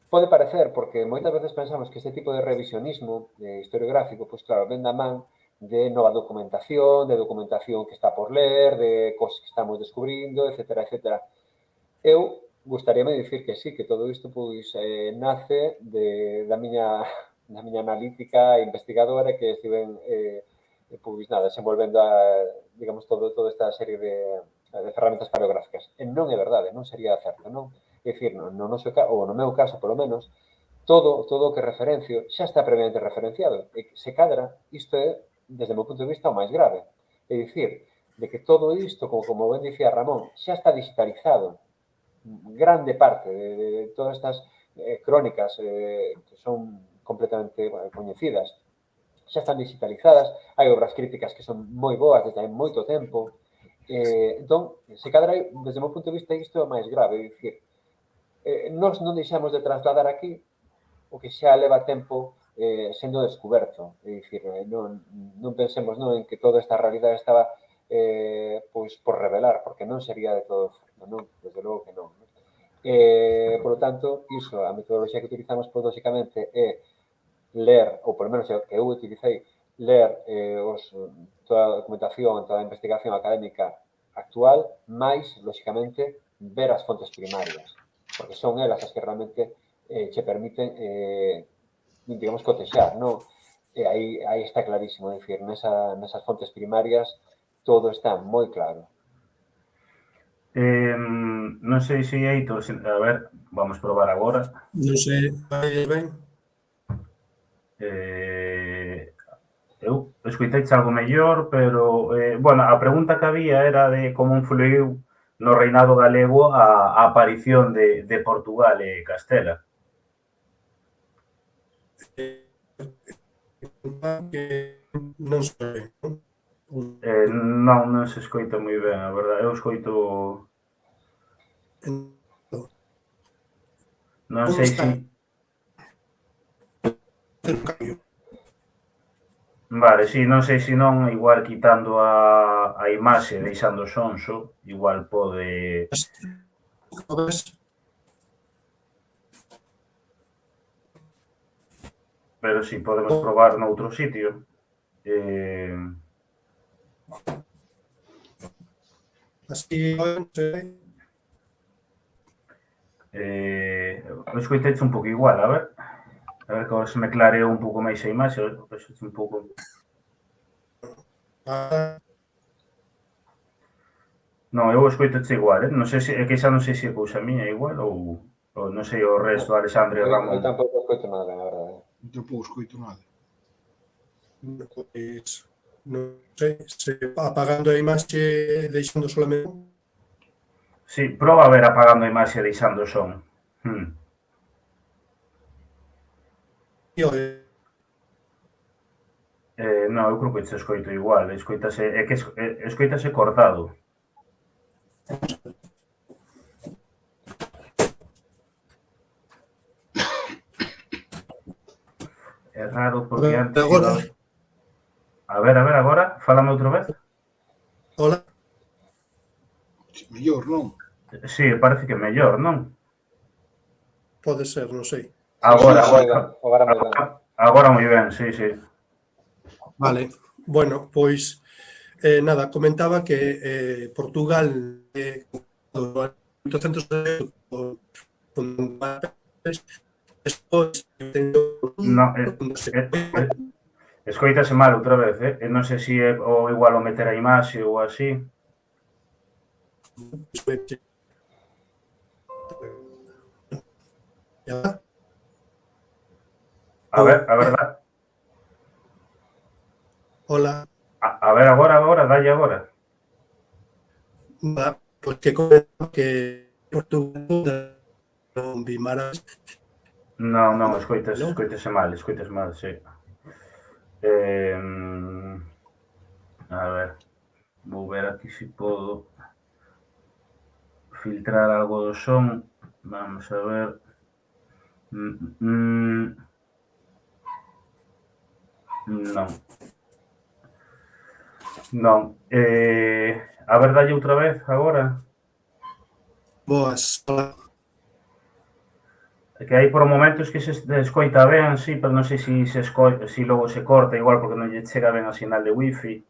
Pode parecer, porque moitas veces pensamos que este tipo de revisionismo historiográfico, pois claro, ven da man de nova documentación, de documentación que está por ler, de cosas que estamos descubrindo, etcétera, etcétera. Eu gustaríame dicir que sí, que todo isto pois nace da miña analítica investigadora que estiven pois nada, desenvolvendo digamos toda esta serie de ferramentas paleográficas. E non é verdade, non sería certo, non? É dicir, no meu caso, polo menos, todo o que referencio xa está previamente referenciado. E se cadra, isto é, desde o meu punto de vista, o máis grave. É dicir, de que todo isto, como ben dicía Ramón, xa está digitalizado. Grande parte de todas estas crónicas que son completamente coñecidas xa están digitalizadas, hai obras críticas que son moi boas desde hai moito tempo. Entón, se cadra, desde o meu punto de vista, isto é o máis grave. É dicir, nós non deixamos de trasladar aquí o que xa leva tempo sendo descoberto. É dicir, non pensemos en que toda esta realidade estaba pois por revelar, porque non sería de todo certo, non? Desde logo que non. Por lo tanto, iso, a metodoloxía que utilizamos, pois, lógicamente, é ler, ou polo menos que eu utilicei, ler toda a documentación, toda a investigación académica actual, máis, lógicamente, ver as fontes primarias, porque son elas as que realmente che permiten, digamos, cotexar, non? E aí está clarísimo, é dicir, nesas fontes primarias todo está moi claro. Non sei se Heitor, a ver, vamos probar agora. Non sei, vai ben? Eu escoitei algo mellor, pero, bueno, a pregunta que había era de como influiu no reinado galego a aparición de Portugal e Castela. Que non sei, non? Non se escoita moi ben, a verdade. Eu escoito... Non Como sei está se... o cambio? Vale, si, non sei se non, igual quitando a imaxe, deixando o son só, igual pode... Ves? Pero si, podemos probar noutro sitio. Así, non sei. Escoitei un pouco igual, a ver que agora se me clareou un pouco máis a imaxe, un pouco... Non, eu escoitoche igual, non sei se, é que xa non sei se é cousa miña igual ou non sei o resto, Alexandre e Ramón. Eu tampouco escoito nada, a verdade. Non tampouco escoito nada. Pois, non sei, se apagando a imaxe e deixando solamente... Si, proba a ver apagando a imaxe e deixando o son. Non, eu creo que se escoito igual, escoitase, é que escoitase cortado. É raro porque antes... Agora, A ver, agora, fálame outra vez. hola. Mellor, non? Si, parece que mellor, non? Pode ser, non sei. Agora moi ben, si. Vale, bueno, pois nada, comentaba que Portugal no 800 despois Non, escoítase mal outra vez, non sei se é o igual o meter a imaxe ou así. A ver, hola. A ver agora, dalle agora. Pois que comento que Portugal non Vimaras. Non, escoítase mal, si. A ver, vou ver aquí se podo filtrar algo do son. Vamos a ver. Non. A ver, dalle outra vez agora. Boas. Que hai por momentos que se escoita ben, sí, pero non sei se logo se corta igual porque non lle chega ben a sinal de wifi.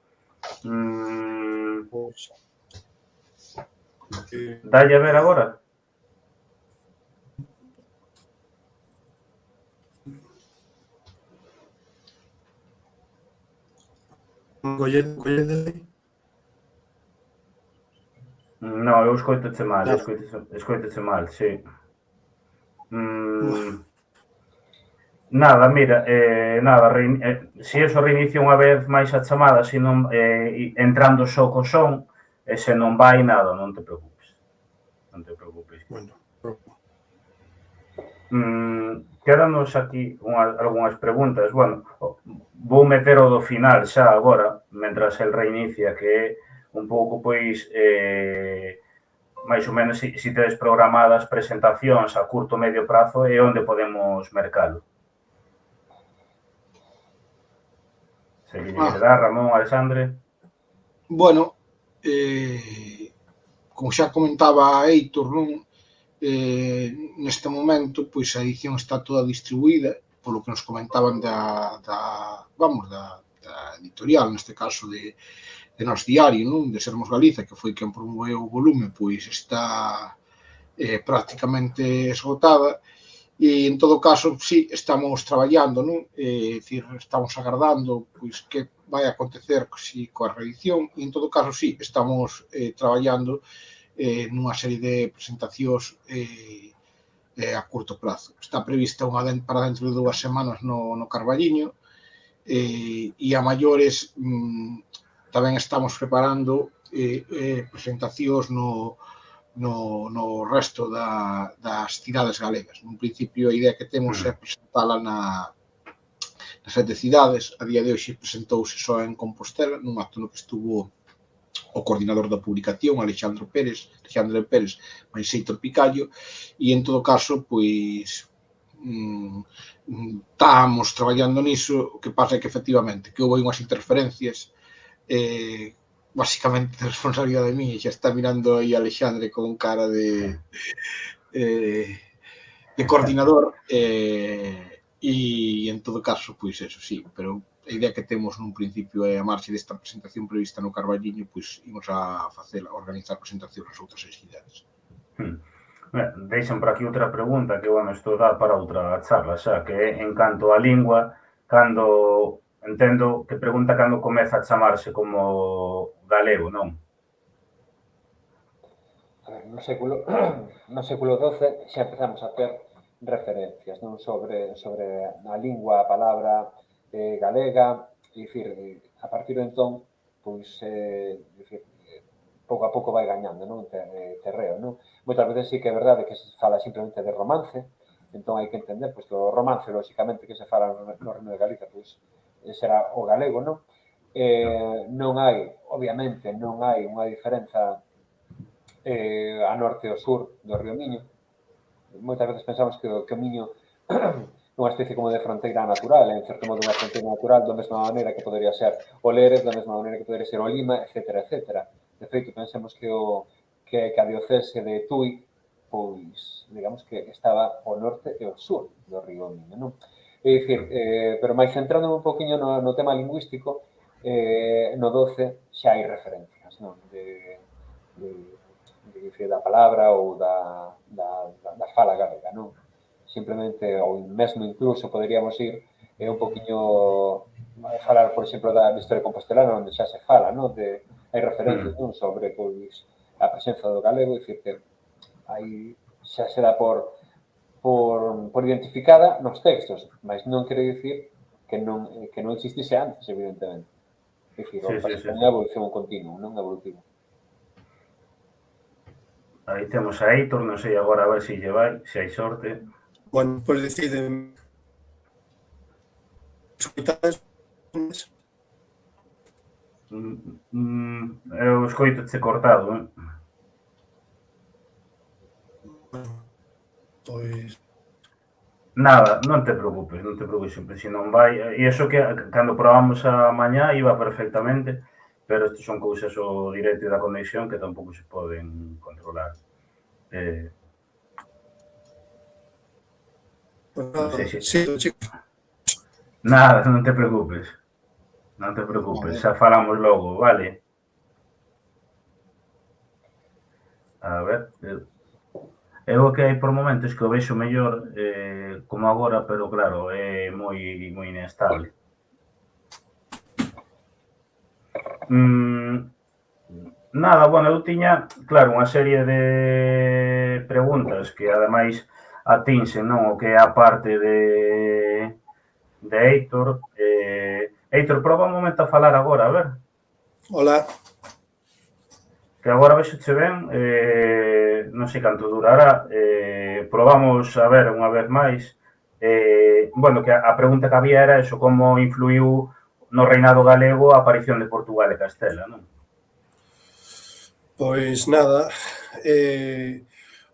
Dalle a ver agora. Non, eu escoitoche mal, sí. Nada, mira, se eso reinicia unha vez máis a chamada, se non entrando só co son, e se non vai nada, non te preocupes. Bueno, quédanos aquí algunhas preguntas. Bueno, vou meter o do final xa agora, mentras el reinicia, que é un pouco, pois, máis ou menos, se tedes programadas presentacións a curto o medio prazo e onde podemos mercalo. Se que lle quere dar, Ramón, Alexandre. Bueno, como xa comentaba Heitor, non? Neste momento, pois a edición está toda distribuída, polo que nos comentaban da editorial, neste caso de Nós Diario, non? De Sermos Galiza, que foi quen promoveu o volume, pois está prácticamente esgotada. E, en todo caso, sí, estamos traballando, non? Dicir, estamos agardando pois que vai acontecer coa reedición e, en todo caso, sí, estamos traballando nunha serie de presentacións a curto prazo. Está prevista unha para dentro de 2 semanas no Carballiño, e a maiores tamén estamos preparando presentacións no resto das cidades galegas. Nun principio, a idea que temos é presentala nas 7 cidades. A día de hoxe presentouse só en Compostela, nun acto no que estuvo o coordinador da publicación, Alexandre Pérez, máis Héctor Picallo, e en todo caso, pois, estamos traballando niso. O que pasa é que, efectivamente, que houve unhas interferencias, basicamente de responsabilidade de mí, e xa está mirando aí Alexandre con cara de coordinador, e en todo caso, pois eso, sí, pero a idea que temos nun principio é a marcha desta presentación prevista no Carballiño, pois imos a organizar presentacións nas outras 6 cidades. Deixan por aquí outra pregunta que, bueno, isto dá para outra charla xa, que é en canto a lingua, cando entendo que pregunta cando comeza a chamarse como galego, non? A ver, no século XII xa empezamos a ter referencias, non, sobre a lingua, a palabra galega, e dicir, a partir de entón, pois, dicir, pouco a pouco vai gañando, non, terreo, non? Moitas veces sí que é verdade que se fala simplemente de romance, entón hai que entender, pois, que o romance, lóxicamente, que se fala no Reino de Galicia, pois, será o galego, non? Non hai, obviamente, non hai unha diferenza a norte e ao sur do río Miño. Moitas veces pensamos que o Miño unha especie como de fronteira natural, en certo modo unha fronteira natural da mesma maneira que podería ser o Lérez, da mesma maneira que podería ser o Lima, etcétera, etcétera. De feito, pensemos que a diocese de Tui, pois, digamos que estaba ao norte e ao sur do río Miño, non? É dicir, pero máis centrándome un poquinho no tema lingüístico, no 12 xa hai referencias, non? Da palabra ou da fala galega, non? Simplemente, ou mesmo incluso poderíamos ir un poquinho a falar, por exemplo, da historia compostelana, onde xa se fala, non? Hai referencias, non? Sobre, pois, a presenza do galego, dicir que aí xa se dá por identificada nos textos, mas non quere dicir que non existise antes, evidentemente. Dicir, o que é unha evolución continua, non evolutivo. Aí temos a Héctor, non sei agora a ver se lle vai, se hai sorte. Bueno, pois deciden escoitades. Eu escoito-che cortado, Pois Nada, non te preocupes, se non vai. E iso que cando probamos a mañá iba perfectamente, pero isto son cousas o directo e da conexión que tampouco se poden controlar. Non sei se... sí, chicos. Nada, non te preocupes. Xa falamos logo, vale? A ver... Eu que hai por momentos que o vexo mellor como agora, pero claro, é moi inestable. Nada, bueno, eu tiña, claro, unha serie de preguntas que ademais atinxen, non, o que é a parte de Héctor. Héctor, proba un momento a falar agora, a ver. Hola. Que agora vexoche ben, non sei canto durará, probamos a ver unha vez máis, bueno, que a pregunta que había era eso, como influiu no reinado galego a aparición de Portugal e Castela, non? Pois nada,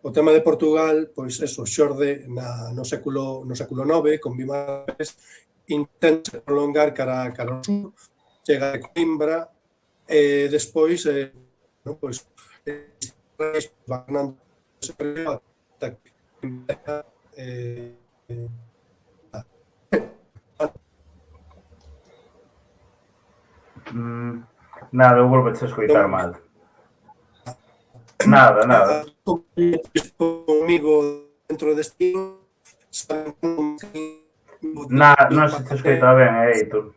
o tema de Portugal, pois eso, xorde no século IX, con Vimares, intenta prolongar cara ao sur, chega a Coimbra, e despois, pois, va ganando ese período ata que Nada, eu volveche a escoitar mal. Nada. Comigo dentro deste non se te escoita ben, Héctor.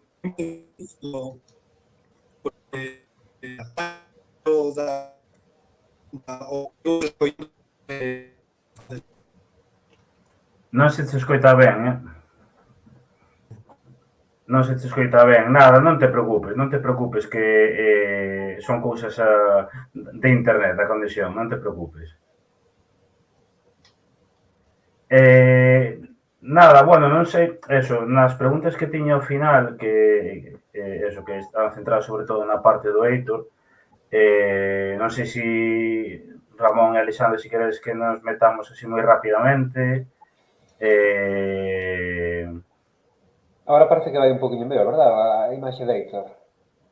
o que eu escoito, Non se te escoita ben, Non se te escoita ben. Nada, non te preocupes que son cousas de internet, da conexión, non te preocupes. Nada, bueno, non sei, eso, nas preguntas que tiña ao final, eso, que estaban centradas sobre todo na parte do Heitor, non sei se Ramón e Alexandre, se queredes que nos metamos así moi rapidamente. Agora parece que vai un poquinho mellor, verdad? A imaxe de Héctor.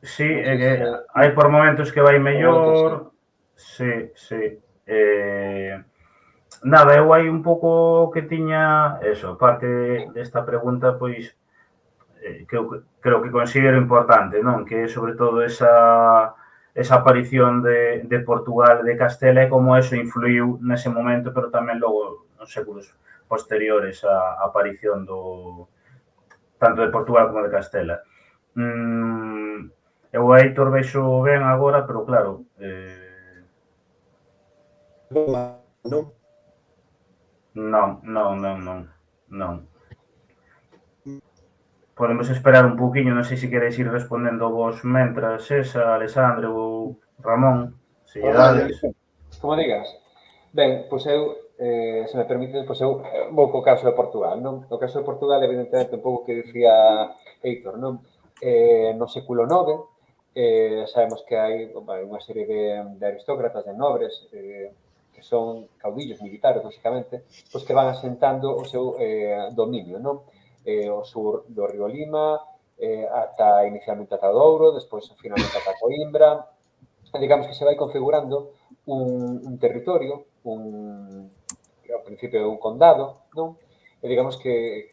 Sí, Non sei que se... hai por momentos que vai mellor. Momentos, Sí, sí. Nada, eu hai un pouco que tiña eso, parte desta pregunta, pois que eu creo que considero importante, non? Que é sobre todo esa aparición de Portugal e de Castela e como eso influiu nese momento, pero tamén logo nos séculos posteriores á aparición tanto de Portugal como de Castela. Eu a Heitor vexo ben agora, pero claro, non? non. Podemos esperar un pouquiño, non sei se queréis ir respondendo vos mentras esa, Alexandre ou Ramón, se lle dades. Como digas. Ben, pois eu, se me permite, pois eu vou co caso de Portugal, non? O caso de Portugal, evidentemente, un pouco que dicía Heitor, non? No século IX, sabemos que hai unha serie de aristócratas, de nobres, que son caudillos militares, lógicamente, pois que van asentando o seu dominio, non? O sur do río Lima, ata inicialmente ata o Douro, despois finalmente ata Coimbra, digamos que se vai configurando un territorio, ao principio é un condado, non? E digamos que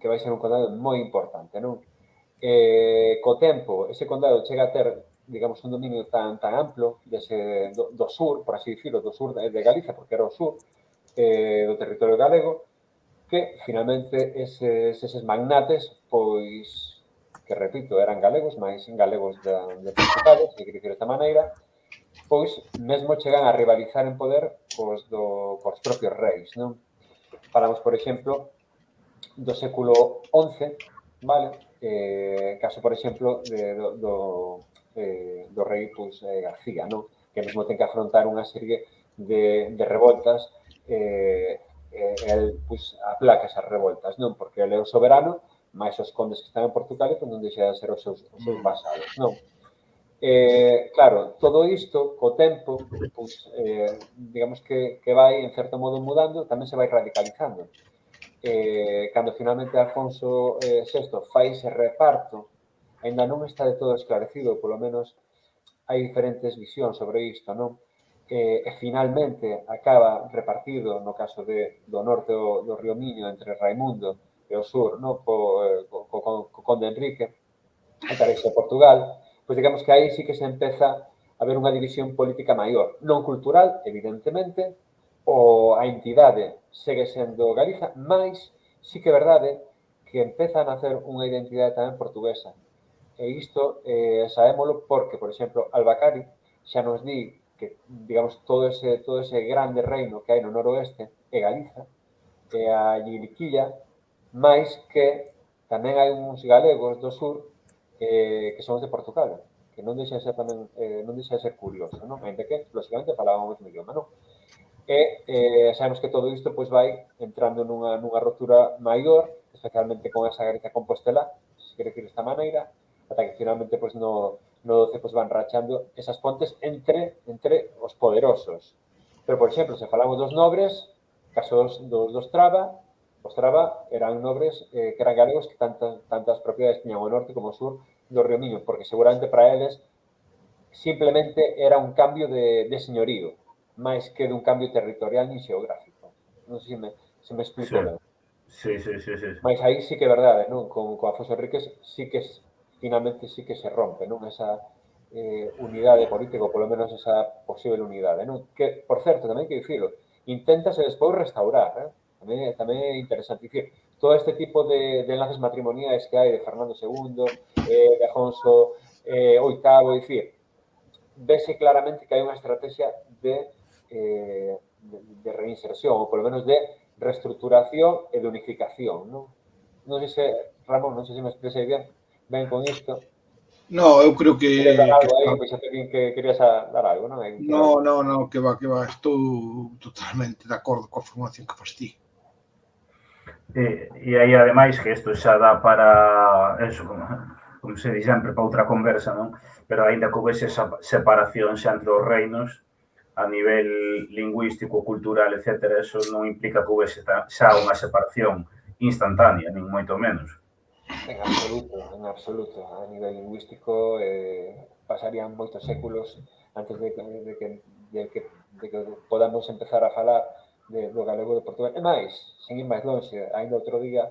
vai ser un condado moi importante, non? Co tempo, ese condado chega a ter, digamos, un dominio tan amplo do sur, por así dicirlo, do sur de Galicia, porque era o sur do territorio galego, que finalmente eses magnates, pois, que repito, eran galegos, máis galegos de Portugal, se quere dicir desta maneira, pois mesmo chegan a rivalizar en poder cos propios reis, non? Falamos, por exemplo, do século XI, vale? Caso, por exemplo, do rei pois, García, non? Que mesmo ten que afrontar unha serie de revoltas el pois, aplaca esas revoltas, non? Porque ele é o soberano, máis os condes que están en Portugal e non deixa de ser os seus vasalos, non? Claro, todo isto, co tempo, pois, digamos que vai, en certo modo, mudando, tamén se vai radicalizando. Cando finalmente Alfonso VI fai ese reparto, ainda non está de todo esclarecido, polo menos hai diferentes visións sobre isto, non? E finalmente acaba repartido, no caso do norte do río Miño, entre Raimundo e o sur, non? Co conde Enrique, a través de Portugal, pois digamos que aí sí que se empeza a ver unha división política maior, non cultural, evidentemente, a entidade segue sendo Galiza, mais sí que é verdade que empeza a nacer unha identidade tamén portuguesa. E isto sabémolo porque, por exemplo, Albacari xa nos di que, digamos, todo ese grande reino que hai no noroeste é Galiza, e a Guiliquilla, máis que tamén hai uns galegos do sur que son os de Portugal, que non deixa de ser tamén, non deixa de ser curioso, non? Ainda que, lógicamente, falaban o mesmo idioma, non? E sabemos que todo isto pois vai entrando nunha rotura maior, especialmente con esa Galicia Compostela, se quere decir desta maneira, ata que finalmente pois no 12 pois van rachando esas pontes entre os poderosos. Pero, por exemplo, se falamos dos nobres, casos dos Traba, os Traba eran nobres que eran galegos que tantas propiedades tiñan ao norte como ao sur do río Miño, porque seguramente para eles simplemente era un cambio de señorío, máis que dun cambio territorial ni xeográfico. Non sei se me explico ben. Sí. Mas aí sí que é verdade, non? Con Afonso Henriques sí que finalmente sí que se rompe, non? Esa unidade política, ou polo menos esa posible unidade, non? Que, por certo, tamén hai que dicilo, inténtase despois restaurar, tamén é interesante dicir, todo este tipo de enlaces matrimoniais que hai de Fernando II, de Afonso VIII, dicir, vese claramente que hai unha estrategia de reinserción, ou polo menos de reestructuración e de unificación, non? Non sei se, Ramón, non sei se me expresei ben con isto. No, eu creo que... Querías dar algo aí, pois xa te vin que querías dar algo, non? No, que va, estou totalmente de acordo coa formación que fas ti. E aí, ademais, que isto xa dá para eso, como se di sempre, para outra conversa, non? Pero aínda que houvese esa separación xa entre os reinos, a nivel lingüístico, cultural, etc., eso non implica que houvese xa unha separación instantánea, nin moito menos. En absoluto. A nivel lingüístico pasarían moitos séculos antes de que podamos empezar a falar do galego de Portugal. E máis, sin ir máis longe, ainda outro día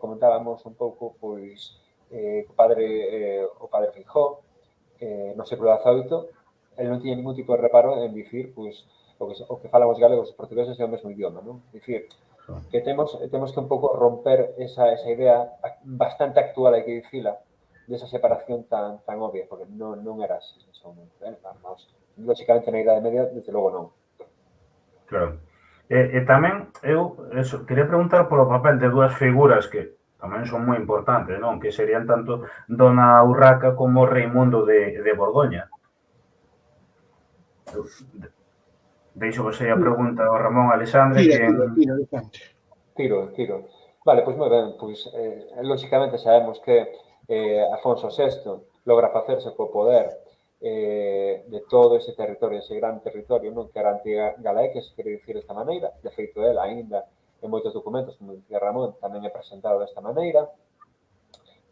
comentábamos un pouco pois o padre Feijóo no século XVIII, el non tiña ningún tipo de reparo en dicir pois o que falan os galegos e os portugueses é o mesmo idioma, non? Dicir, que temos que un pouco romper esa idea bastante actual, hai que dicila, desa separación tan obvia, porque non era así en ese momento. Lógicamente, na Idade Media, desde logo non. Claro. E tamén, quería preguntar polo papel de dúas figuras que tamén son moi importantes, non? Que serían tanto Dona Urraca como Raimundo de Borgoña. Deixo vos aí a pregunta ao Ramón Alexandre. Tiro. Vale, pois moi ben, pois lógicamente sabemos que Afonso VI logra facerse co poder de todo ese territorio, ese gran territorio, non? Que era a antiga Galia, que se quere dicir desta maneira. De feito, ela aínda en moitos documentos, como dicía Ramón, tamén é presentado desta maneira,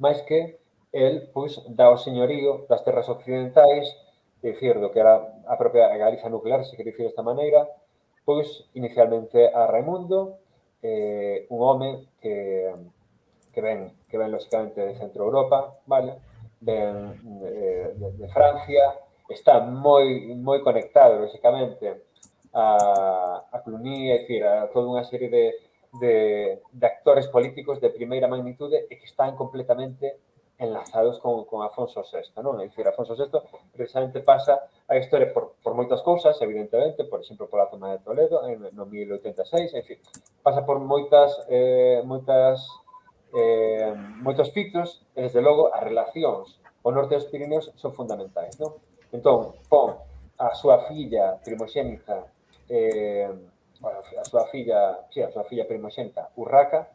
máis que el, pois, dá o señorío das terras occidentais, é dicir, do que era a propia Galicia nuclear, se quere dicir desta maneira, pois, inicialmente a Raimundo, un home que ven, lógicamente, de Centro Europa, vale? Ven de Francia, está moi conectado, lógicamente, a Cluny, é dicir, a toda unha serie de actores políticos de primeira magnitude e que están completamente enlazados con Afonso VI, non? É dicir, Afonso VI precisamente pasa a historia por moitas cousas, evidentemente, por exemplo, pola toma de Toledo, no 1086, é dicir, pasa por moitos fitos e, desde logo, as relacións ao norte dos Pirineos son fundamentais, non? Entón, pon a súa filla primoxénita, a súa filla primoxénita, Urraca,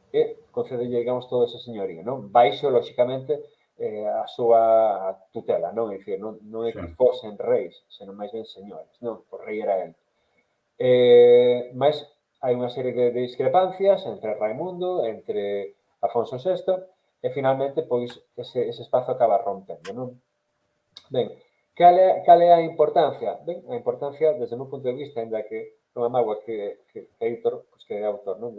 e concedelle, digamos, todo ese señorío, non? Baixo, lógicamente, a súa tutela, non? É dicir, non é que fosen reis, senón máis ben señores, non? O rei era el. Mas hai unha serie de discrepancias entre Raimundo, entre Afonso VI, e finalmente, pois, ese espazo acaba rompendo, non? Ben, cal é a importancia? Ben, a importancia, desde o meu punto de vista, ainda que non é mágoa que Heitor, pois, que é autor, non?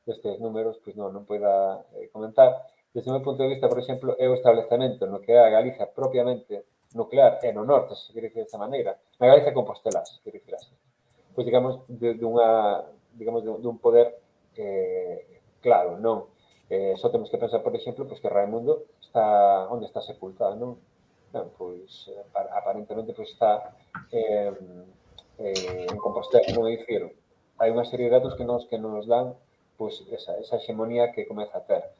Destes números, pois non poida comentar. Desde o meu punto de vista, por exemplo, é o establecemento no que é a Galicia propiamente nuclear e no norte, se quere dicir desta maneira, na Galicia compostelá, se quere dicir así. Pois, digamos, dun poder claro, non? Só temos que pensar, por exemplo, pois que Raimundo está onde está sepultado, non? Ben, pois, aparentemente, pois está en Compostela, non? É dicir, hai unha serie de datos que nos dan pois esa hexemonía que comeza a ter.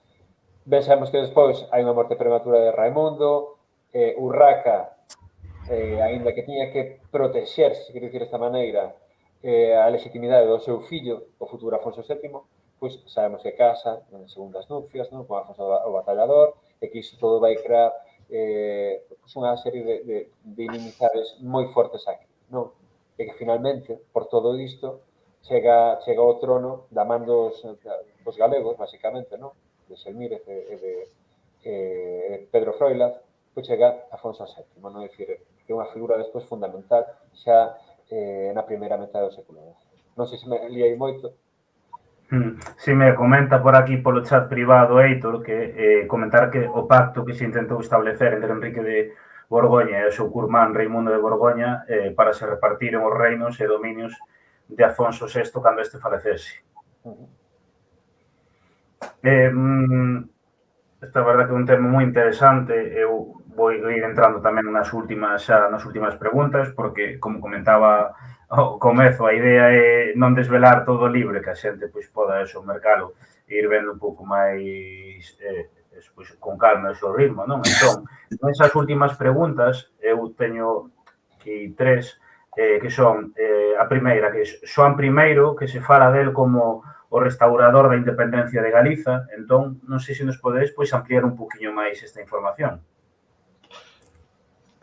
Ben, sabemos que despois hai unha morte prematura de Raimundo, Urraca, aínda que tiña que protexer, se quere dicir desta maneira, a legitimidade do seu fillo, o futuro Afonso VII, pois sabemos que casa en segundas nupcias, non? Con Afonso o Batallador, e que iso todo vai crear unha serie de inimizades moi fortes aquí, non? E que finalmente, por todo isto, chega ao trono da man dos galegos, basicamente, non? De Xelmírez e de Pedro Froilaz, pois chega Afonso VII, non? É dicir, que é unha figura despois fundamental xa na primeira metade do século XIX. Non sei se me liei moito. Si me comenta por aquí polo chat privado, Heitor, que comentar que o pacto que se intentou establecer entre Enrique de Borgoña e o seu curmán Raimundo de Borgoña para se repartiren os reinos e dominios de Afonso VI cando este falecese. Esta verdad que é un tema moi interesante. Eu vou ir entrando tamén nas últimas preguntas, porque, como comentaba ao comezo, a idea é non desvelar todo o libro, que a xente pois poda eso, mercalo, e ir vendo un pouco máis pois, con calma o seu ritmo, non? Entón, nesas últimas preguntas, eu teño aquí tres, que son a primeira, que é Xoán I, que se fala del como o restaurador da independencia de Galiza. Entón, non sei se nos podedes pois ampliar un poquinho máis esta información.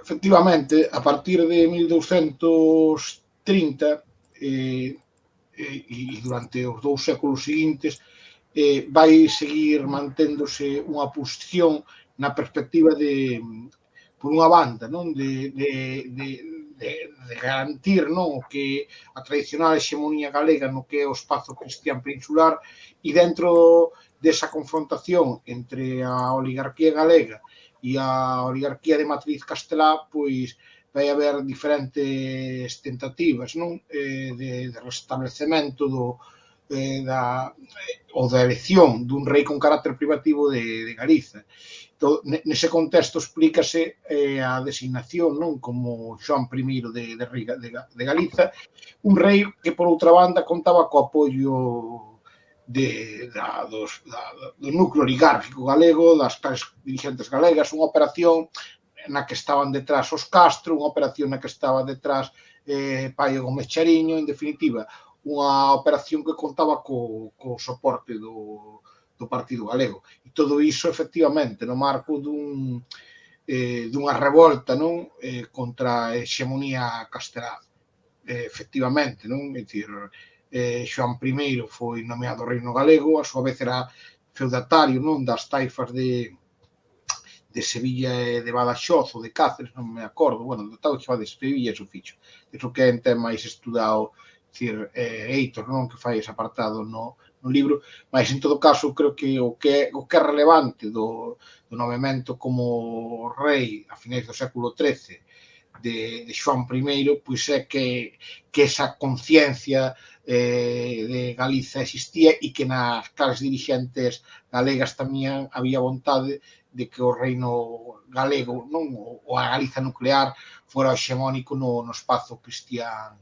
Efectivamente, a partir de 1230 e durante os 2 séculos seguintes vai seguir manténdose unha posición na perspectiva de, por unha banda, non de garantir, non, que a tradicional hexemonía galega no que é o espazo cristián peninsular, e dentro desa confrontación entre a oligarquía galega e a oligarquía de matriz castelá, pois vai haber diferentes tentativas, non, de restablecemento ou da elección dun rei con carácter privativo de Galiza. Nese contexto explícase a designación, non, como Xoán I de Galiza, un rei que, por outra banda, contaba co apoio do núcleo oligárquico galego, das clases dirigentes galegas, unha operación na que estaban detrás os Castro, unha operación na que estaba detrás Paio Gómez Chariño, en definitiva, unha operación que contaba co soporte do Partido Galego. E todo iso, efectivamente, no marco dunha revolta, non, contra a hexemonía castelá. Efectivamente, non? É dicir, Xoán I foi nomeado reino galego, a súa vez era feudatario, non, das taifas de Sevilla e de Badaxoz ou de Cáceres, non me acordo, bueno, do tal que va de Sevilla e Sufixo. Iso que é en tema máis estudado, dicir, Heitor, non, que fai ese apartado no libro, mas en todo caso creo que o que é relevante do novemento como rei a finais do século XIII de Xoán I, pois é que esa conciencia de Galiza existía e que nas clases dirigentes galegas tamén había vontade de que o reino galego, non, ou a Galiza nuclear, fora hexemónico no espazo cristián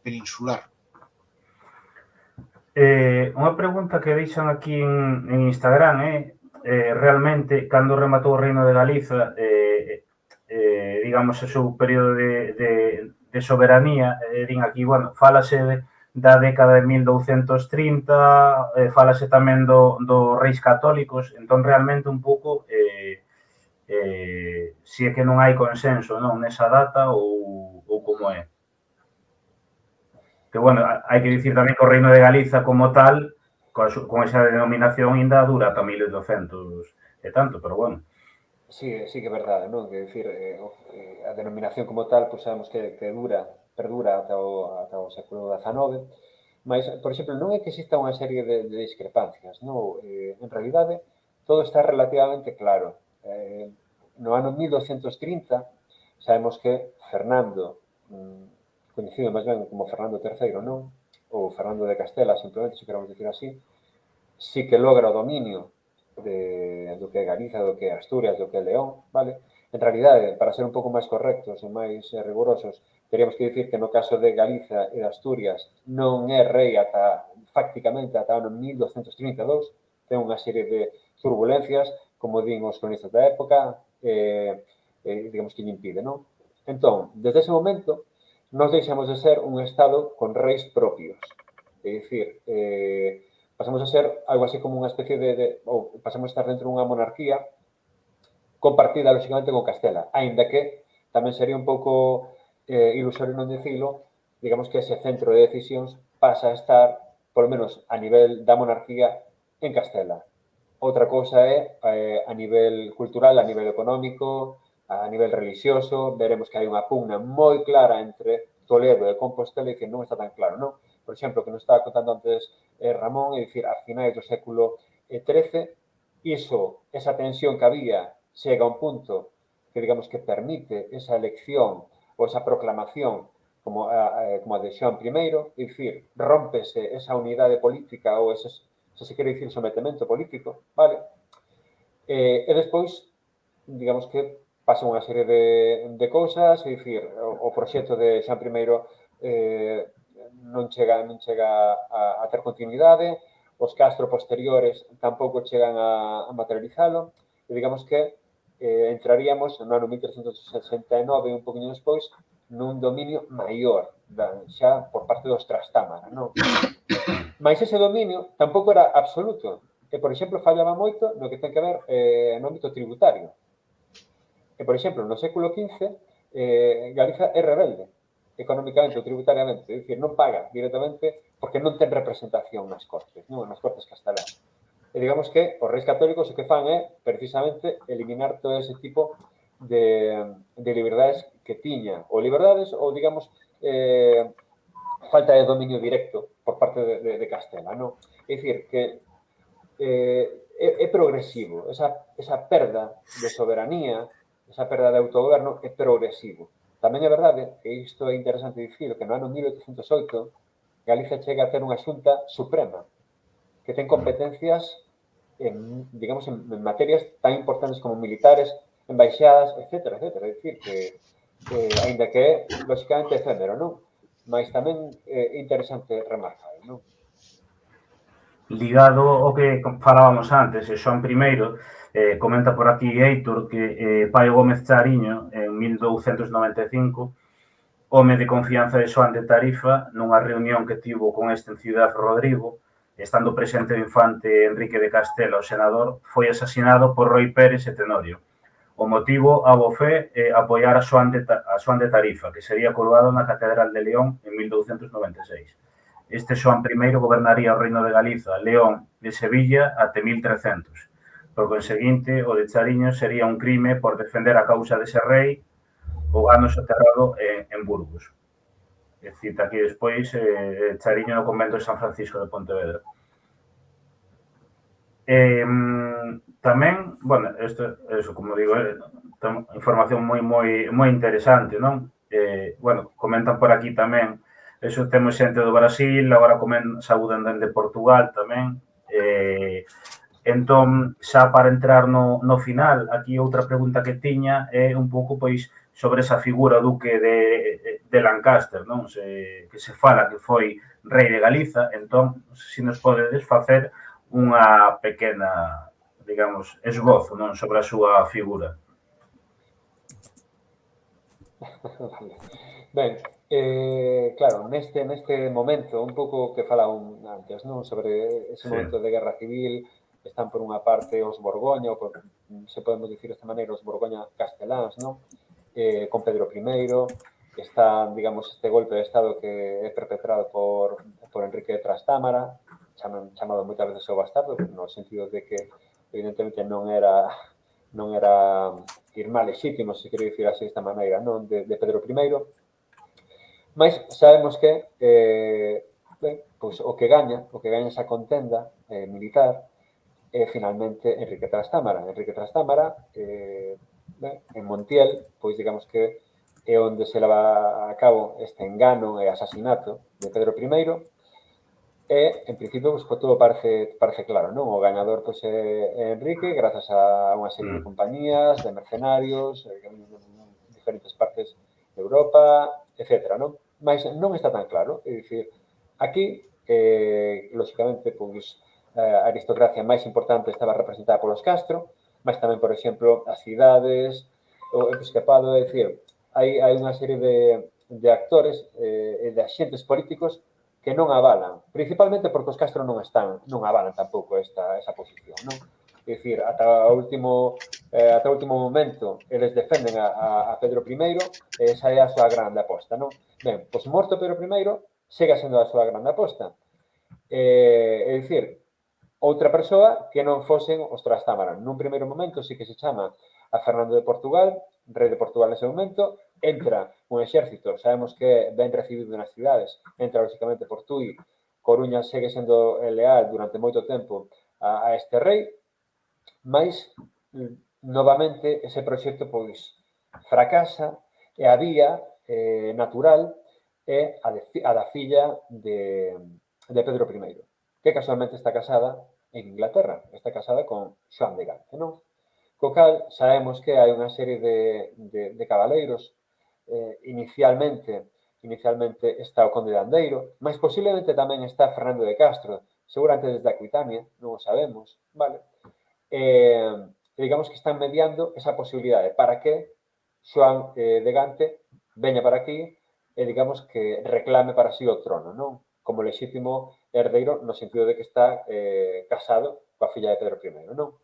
peninsular. Unha pregunta que deixan aquí en Instagram realmente, cando rematou o reino de Galiza, digamos, o seu período de soberanía, din aquí, bueno, fálase da década de 1230, fálase tamén dos reis católicos, entón realmente un pouco si é que non hai consenso, non, nesa data ou como é. Que, bueno, hai que dicir tamén que o reino de Galiza como tal, con esa denominación, ainda dura ata 1200 e tanto, pero bueno. Sí que é verdade, non? Que decir, a denominación como tal, pois sabemos que perdura ata o século XIX, mas, por exemplo, non é que exista unha serie de discrepancias, non? En realidade, todo está relativamente claro. No ano 1230, sabemos que Fernando, coñecido máis ben como Fernando III, non? Ou Fernando de Castela, simplemente, se queremos dicir así, sí que logra o dominio do que é Galiza, do que é Asturias, do que é León, vale? En realidade, para ser un pouco máis correctos e máis rigurosos, teríamos que dicir que no caso de Galiza e de Asturias non é rei facticamente ata o ano 1232, ten unha serie de turbulencias, como din os cronistas da época, digamos que lle impide, non? Entón, desde ese momento, nos deixamos de ser un Estado con reis propios. É dicir, pasamos a ser algo así como unha especie ou pasamos a estar dentro dunha monarquía compartida, lógicamente, con Castela, aínda que tamén sería un pouco ilusorio non dicilo, digamos que ese centro de decisións pasa a estar, polo menos a nivel da monarquía, en Castela. Outra cousa é a nivel cultural, a nivel económico, a nivel religioso, veremos que hai unha pugna moi clara entre Toledo e Compostela, e que non está tan claro, non? Por exemplo, que nos estaba contando antes Ramón, é dicir, a finais do século XIII, esa tensión que había chega a un punto que, digamos, que permite esa elección ou esa proclamación como a de Xoán I, é dicir, rómpese esa unidade política ou ese, se quere dicir, sometemento político, vale? E despois digamos que pasan unha serie de cousas, é dicir, o proxecto de Xan I non chega a ter continuidade, os Castro posteriores tampouco chegan a materializalo, e digamos que entraríamos no ano 1369, un poquinho despois, nun dominio maior, xa por parte dos Trastámara, non? Mas ese dominio tampouco era absoluto, e, por exemplo, fallaba moito no que ten que ver no ámbito tributario. E, por exemplo, no século XV, Galiza é rebelde, económicamente ou tributariamente, é dicir, non paga directamente porque non ten representación nas Cortes, non? Nas Cortes castelás. E digamos que os reis católicos o que fan é, precisamente, eliminar todo ese tipo de liberdades que tiña, ou liberdades, ou, digamos, falta de dominio directo por parte de Castela, non? É dicir, que é progresivo, esa perda de soberanía, esa perda de autogoverno é progresivo. Tamén é verdade, e isto é interesante dicir, que no ano 1808 Galicia chega a ter unha xunta suprema que ten competencias digamos, en materias tan importantes como militares, embaixadas, etc. É dicir, que ainda que é, lógicamente, efémero, non? Mas tamén é interesante remarcar, non? Ligado ao que falábamos antes, Xoán I, comenta por aquí Heitor que Paio Gómez Chariño, en 1295, home de confianza de Xoán de Tarifa, nunha reunión que tivo con este en Ciudad Rodrigo, estando presente o infante Enrique de Castela, o senador, foi asasinado por Roi Pérez e Tenorio. O motivo, a bo fe, apoiar a Xoán de Tarifa, que sería colgado na Catedral de León en 1296. Este Xoán I gobernaría o Reino de Galiza, León e Sevilla até 1300. Por conseguinte, o de Chariño sería un crime por defender a causa dese rei o ano soterrado en Burgos. E cita aquí despois Chariño no convento de San Francisco de Pontevedra. Tamén, bueno, isto, eso, como digo, información moi interesante, non? Bueno, comentan por aquí tamén, eso temos xente do Brasil, agora saúdan dende Portugal tamén. Entón, xa para entrar no final, aquí outra pregunta que tiña é un pouco, pois, sobre esa figura duque de Lancaster, non? Que se fala que foi rei de Galiza, entón, se nos podedes facer unha pequena, digamos, esbozo, non? Sobre a súa figura. Ben, claro, neste momento, un pouco que falaba antes, non? Sobre ese momento de guerra civil, están por unha parte os Borgoña, ou se podemos dicir desta maneira, os Borgoña casteláns, non? Con Pedro I, está, digamos, este golpe de Estado que é perpetrado por Enrique de Trastámara, chamado moitas veces o bastardo, no sentido de que, evidentemente, non era irmán lexítimo, se quero dicir así desta maneira, non? De Pedro I. Mas sabemos que pois, o que gaña esa contenda militar é finalmente Enrique Trastámara. Enrique Trastámara, en Montiel, pois digamos que é onde se leva a cabo este engano e asasinato de Pedro I, e, en principio, pues, todo parece claro, non? O gañador pois, é Enrique, grazas a unha serie de compañías, de mercenarios, en diferentes partes de Europa, etc. Non? Mas non está tan claro. É dicir, aquí, lógicamente, pois, a aristocracia máis importante estaba representada polos Castro, mas tamén, por exemplo, as cidades, o episcopado, é dicir, hai unha serie de actores e de agentes políticos que non avalan, principalmente porque os Castro non avalan tampouco esa posición, non? É dicir, ata o último momento eles defenden a Pedro I e esa é a súa grande aposta, non? Ben, pois morto Pedro I, segue sendo a súa grande aposta. É dicir, outra persoa que non fosen os Trastámara. Nun primeiro momento sí que se chama a Fernando de Portugal, rei de Portugal nese momento, entra un exército, sabemos que ben recibido nas cidades, entra lógicamente por Tui, Coruña segue sendo leal durante moito tempo a este rei, mas novamente ese proxecto pois fracasa e a vía natural é a da filla de Pedro I, que casualmente está casada en Inglaterra, está casada con Xoán de Gante, non? Co cal, sabemos que hai unha serie de cabaleiros. Inicialmente está o Conde de Andeiro, mas posiblemente tamén está Fernando de Castro, seguramente desde Aquitania, non o sabemos, vale? Digamos que están mediando esa posibilidade para que Xoán de Gante veña para aquí e digamos que reclame para sí o trono, non? Como lexítimo herdeiro no sentido de que está casado coa filla de Pedro I, non?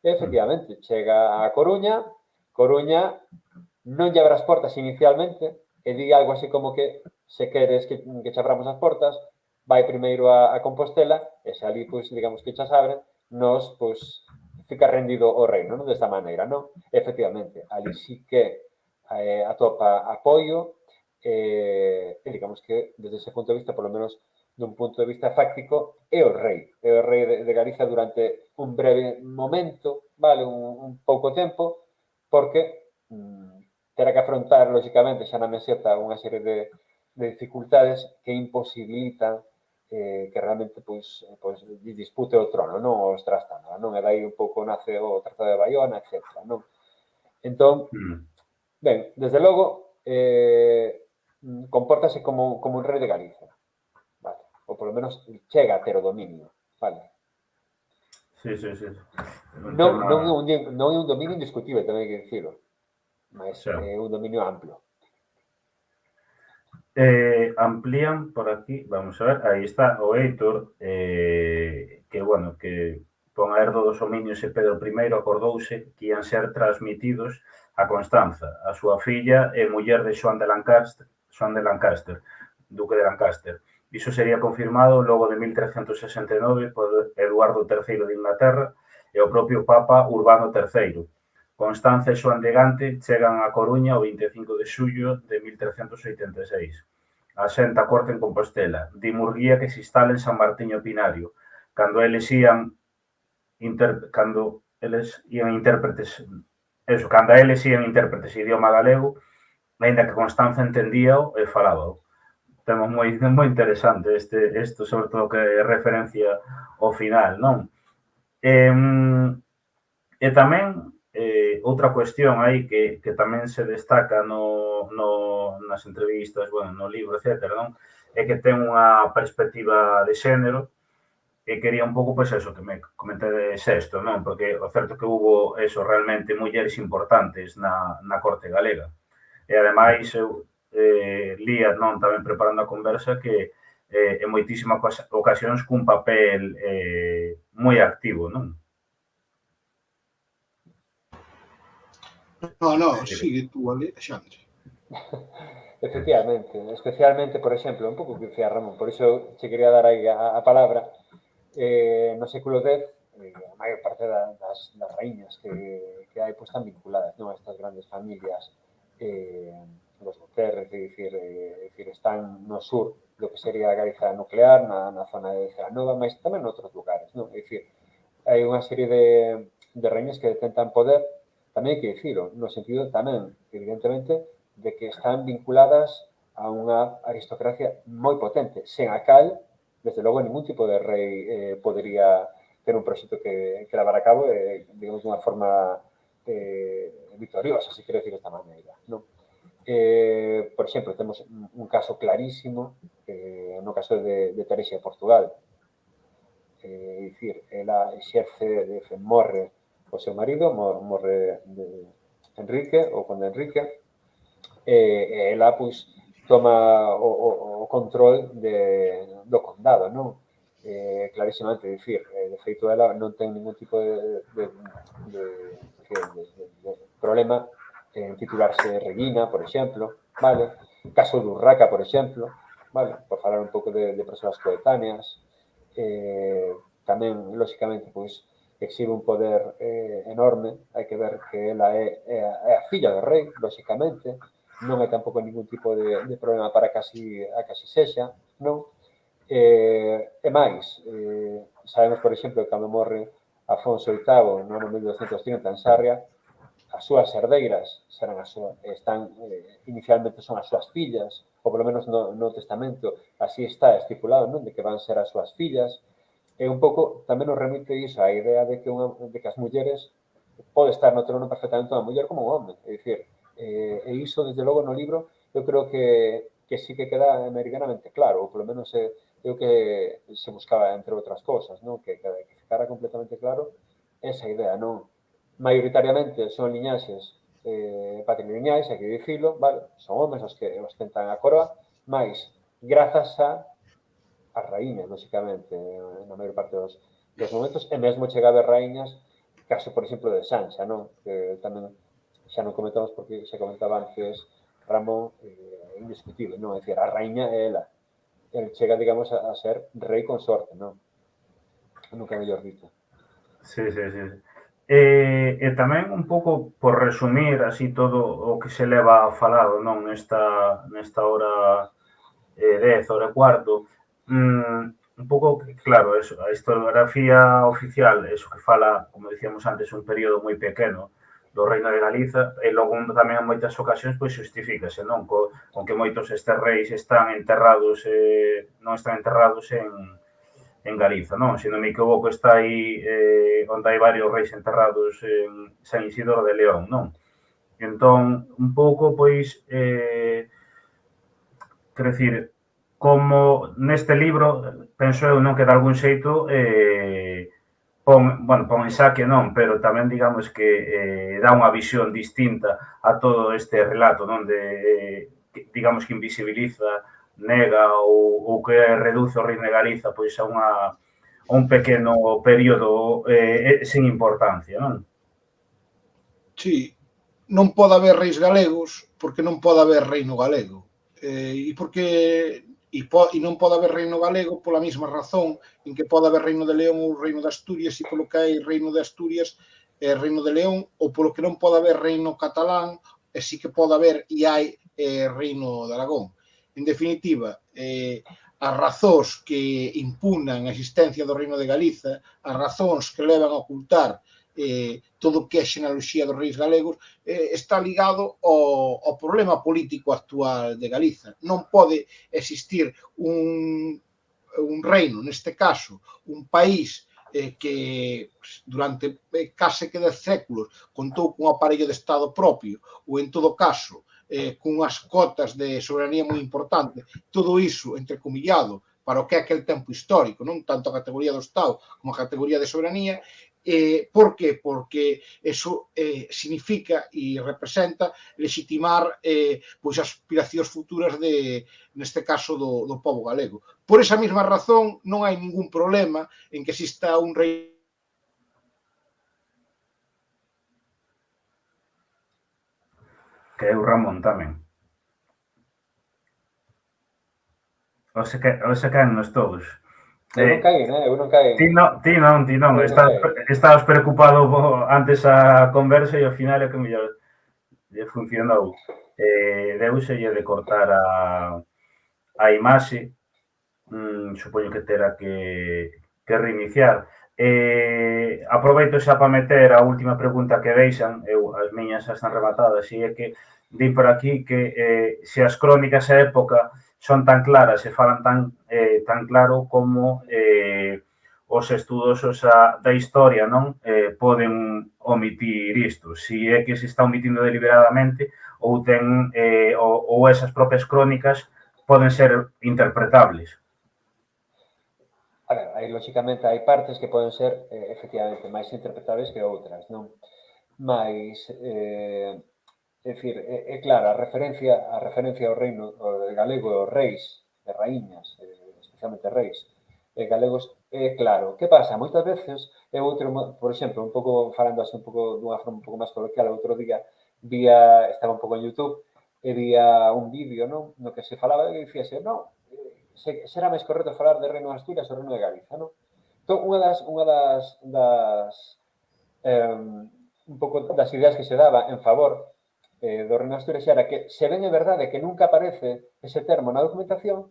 E, efectivamente, chega a Coruña, Coruña non lle abre as portas inicialmente e di algo así como que se queres que che abramos as portas, vai primeiro a Compostela e se ali, pois, digamos que chas abren, nos, pois, fica rendido o reino, non? Desta maneira, non? Efectivamente, ali sí que atopa apoio e digamos que desde ese punto de vista, por lo menos dun punto de vista fáctico, é o rei de Galicia durante un breve momento, vale, un pouco tempo, porque terá que afrontar, lógicamente, xa na meseta unha serie de dificultades que imposibilitan que realmente pois dispute o trono, non os trastana, non? E dai un pouco nace o Tratado de Bayona, etc. Non? Entón, ben, desde logo, compórtase como un rei de Galicia. Vale. Ou polo menos chega a ter o dominio, vale? Sí. Non é un dominio indiscutible, tamén hai que dicilo, mas é un dominio amplo. Amplían por aquí, vamos a ver, aí está o Heitor, que, bueno, que con a herdo dos dominios e Pedro I acordouse que ian ser transmitidos a Constanza, a súa filla e muller de Xoán de Lancaster, duque de Lancaster. Iso sería confirmado logo de 1369 por Eduardo III de Inglaterra e o propio Papa Urbano III. Constanza e Xoán de Gante chegan a Coruña o 25 de xullo de 1386. Asenta a corte en Compostela. Di Murguía que se instala en San Martiño Pinario. Cando eles ían intérpretes idioma galego, aínda que Constanza entendíao e falábao. Temos moi interesante isto, sobre todo que é referencia ao final, non? E tamén outra cuestión aí que tamén se destaca nas entrevistas, bueno, no libro, etcétera, non? É que ten unha perspectiva de xénero e quería un pouco, pois, eso, que me comentedes isto, non? Porque o certo que hubo, eso, realmente mulleres importantes na corte galega. E, ademais, eu lía, non, tamén preparando a conversa, que en moitísimas ocasións cun papel moi activo, non? No, sigue tú, Alexandre. Efectivamente, especialmente, por exemplo, un pouco que dicía Ramón, por iso che quería dar aí a palabra, no século X, a maior parte das raíñas que hai pois, están vinculadas, non, a estas grandes familias dos Guterres, é dicir, están no sur do que sería a Galiza nuclear, na zona de Celanova, mas tamén noutros lugares, non? É dicir, hai unha serie de raíñas que detentan poder, tamén hai que dicilo, no sentido tamén, evidentemente, de que están vinculadas a unha aristocracia moi potente, sen a cal, desde logo, ningún tipo de rei podería ter un proxecto que levar a cabo, digamos, dunha forma victoriosa, se quero decir desta maneira, non? Por exemplo, temos un caso clarísimo no caso de Teresa de Portugal. É dicir, ela exerce, morre o seu marido, morre Enrique, o conde Enrique, e ela, pois, toma o control do condado, non? Clarísimamente, dicir, de feito, ela non ten ningún tipo de problema en titularse Regina, por exemplo, vale? Caso de Urraca, por exemplo, vale? Por falar un pouco de persoas coetáneas. Tamén, lóxicamente, pois, exhibe un poder enorme. Hai que ver que ela é a filla do rei, lóxicamente. Non hai tampouco ningún tipo de problema para que así sexa, non? E máis, sabemos, por exemplo, que cando morre Afonso VIII no ano 1230 en Sarria, as súas herdeiras inicialmente son as súas fillas, ou polo menos no testamento así está estipulado, non? De que van ser as súas fillas. E un pouco tamén nos remite iso a idea de que as mulleres pode estar no trono perfectamente unha muller como un home. É dicir, e iso, desde logo, no libro, eu creo que sí que queda meridianamente claro, ou polo menos é o que se buscaba, entre outras cousas, non? Que ficara completamente claro esa idea, non? Maioritariamente son liñaxes patrilineais, hai que dicilo, vale? Son homes os que ostentan a coroa, mas grazas as raíñas, lógicamente, na maior parte dos momentos, e mesmo chega a haber raíñas, caso, por exemplo, de Sancha, non? Que tamén xa non comentamos porque se comentaba antes Ramón, indiscutible, non? É dicir, a raíña é ela. El chega, digamos, a ser rei consorte, non? Nunca mellor dito. Sí, sí, sí. E tamén un pouco por resumir así todo o que se leva falado, non, nesta hora 10, hora e cuarto, un pouco, claro, eso, a historiografía oficial, eso que fala, como dicíamos antes, un período moi pequeno do Reino de Galiza, e logo tamén en moitas ocasións pois justifícase, non? Con que moitos estes reis están enterrados, non están enterrados en Galiza, non? Se non me equivoco, está aí onde hai varios reis enterrados en San Isidoro de León, non? Entón, un pouco, pois, quero dicir, como neste libro, penso eu, non, que de algún xeito pon en xaque, non, pero tamén digamos que dá unha visión distinta a todo este relato, non, digamos que invisibiliza, nega ou que reduce o Reino de Galiza pois a un pequeno período sen importancia, non? Sí, non pode haber reis galegos porque non pode haber reino galego. E porque e non pode haber reino galego pola mesma razón en que pode haber reino de León ou reino de Asturias, e polo que hai reino de Asturias e reino de León, ou polo que non pode haber reino catalán, e sí que pode haber e hai reino de Aragón. En definitiva, as razóns que impugnan a existencia do reino de Galiza, as razóns que levan a ocultar todo o que é xenealoxía dos reis galegos, está ligado ao problema político actual de Galiza. Non pode existir un reino, neste caso, un país que durante case que 10 séculos contou cun aparello de Estado propio, ou en todo caso, cunhas cotas de soberanía moi importante, todo iso, entrecomillado, para o que é aquel tempo histórico, non tanto a categoría do Estado como a categoría de soberanía. Por qué? Porque eso significa e representa legitimar pois as aspiracións futuras neste caso do pobo galego. Por esa mesma razón non hai ningún problema en que exista un rei Que é o Ramón tamén. Hoxe caennos todos. Eu non caí, né? Eu non caí. Ti non. Estabas preocupado antes a conversa e ao final é que mellor lle funcionou. Deuselle de cortar a imaxe, supoño que terá que reiniciar. Aproveito xa para meter a última pregunta que deixan, as miñas xa están rematadas, e é que di por aquí que se as crónicas a época son tan claras e falan tan claro como os estudosos da historia, non? Poden omitir isto. Si é que se está omitindo deliberadamente ou esas propias crónicas poden ser interpretables. A ver, aí, lógicamente, hai partes que poden ser, efectivamente, máis interpretables que outras, non? Mais, é dicir, é claro, a referencia ao reino galego e aos reis e raíñas, especialmente reis galegos, é claro. Que pasa? Moitas veces, por exemplo, un pouco falando así un pouco dunha forma un pouco máis coloquial, outro día estaba un pouco en YouTube e vía un vídeo, non? No que se falaba e dicíase, non, será máis correcto falar de Reino de Asturias ou Reino de Galiza, non? Entón, unha das un pouco das ideas que se daba en favor do Reino de Asturias era que, se ben é verdade que nunca aparece ese termo na documentación,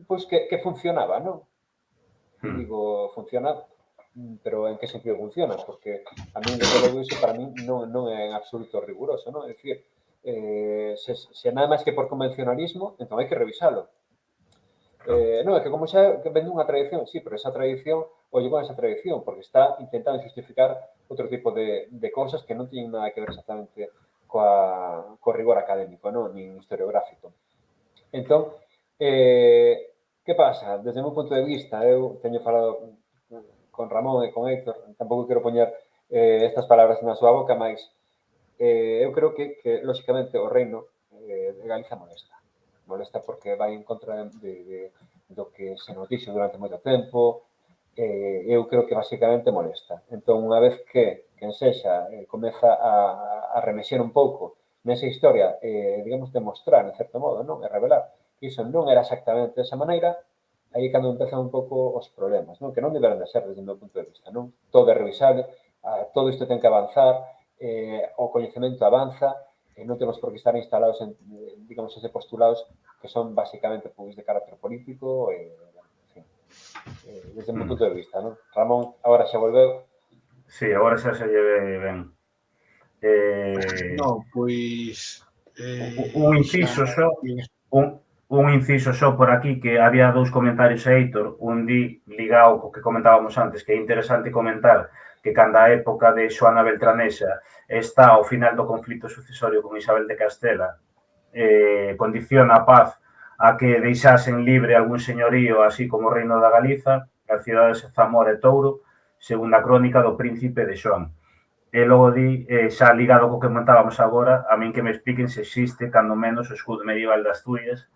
pois que funcionaba, non? Digo, funciona, pero en que sentido funciona? Porque a mí, desde logo, iso para mí non é en absoluto riguroso, non? É dicir, se nada máis que por convencionalismo, entón hai que revisalo. Non, é que como xa vende unha tradición, sí, pero esa tradición, olle con esa tradición, porque está intentando justificar outro tipo de cousas que non teñen nada que ver exactamente co rigor académico, non? Nin historiográfico. Entón, que pasa? Desde o meu punto de vista, eu teño falado con Ramón e con Héctor, tampouco quero poñer estas palabras na súa boca, mas eu creo que lóxicamente, o reino de Galiza molesta. Molesta porque vai en contra do que se nos dixo durante moito tempo, eu creo que basicamente molesta. Entón, unha vez que quen sexa comeza a remexer un pouco nesa historia, digamos, demostrar, en certo modo, non? E revelar que iso non era exactamente desa maneira, aí cando empezan un pouco os problemas, non? Que non deberan de ser desde o meu punto de vista, non? Todo é revisable, todo isto ten que avanzar, o coñecemento avanza, non temos por que estar instalados en, digamos, ese postulados que son basicamente pois de carácter político, en fin, desde o meu punto de vista, non? Ramón agora xa volveu. Sí, agora xa se lle ve ben. Non, pois... Un inciso só, un inciso só por aquí, que había dous comentarios a Héctor, un ligado co que comentábamos antes, que é interesante comentar que cando a época de Xoana Beltranesa está ao final do conflito sucesorio con Isabel de Castela, condiciona a paz a que deixasen libre algún señorío, así como o Reino da Galiza, as cidades de Zamora e Touro, segunda crónica do príncipe de Xoán. E logo xa ligado co que comentábamos agora, a min que me expliquen se existe, cando menos, o escudo medieval de Asturias,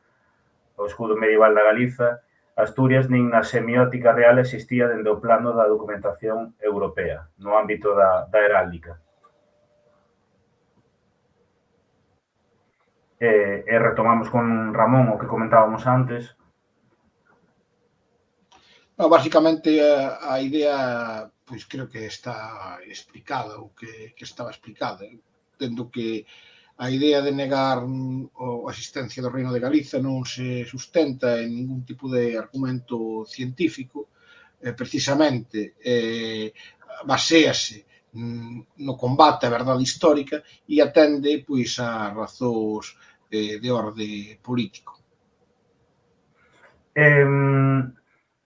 o escudo medieval da Galiza. Asturias nin na semiótica real existía dende o plano da documentación europea, no ámbito da heráldica. E retomamos con Ramón o que comentábamos antes. No, básicamente a idea, pois creo que está explicada ou que estaba explicada, tendo que a idea de negar a existencia do Reino de Galiza non se sustenta en ningún tipo de argumento científico, precisamente baséase no combate á verdade histórica e atende pois a razóns de orde político.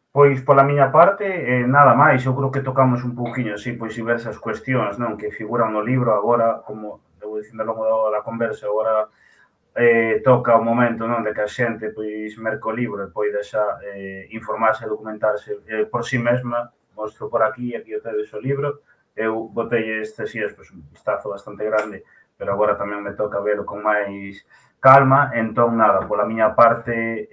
Pois pola miña parte, nada máis, eu creo que tocamos un pouquiño así, pois diversas cuestións, non, que figuran no libro agora, como vou dicindo ao longo da conversa, agora toca o momento, non, de que a xente pois merca o libro e poida xa informarse e documentarse por si mesma. Mostro por aquí o tedes o libro. Eu botei estes días pois, un vistazo bastante grande, pero agora tamén me toca velo con máis calma. Entón, nada, pola miña parte,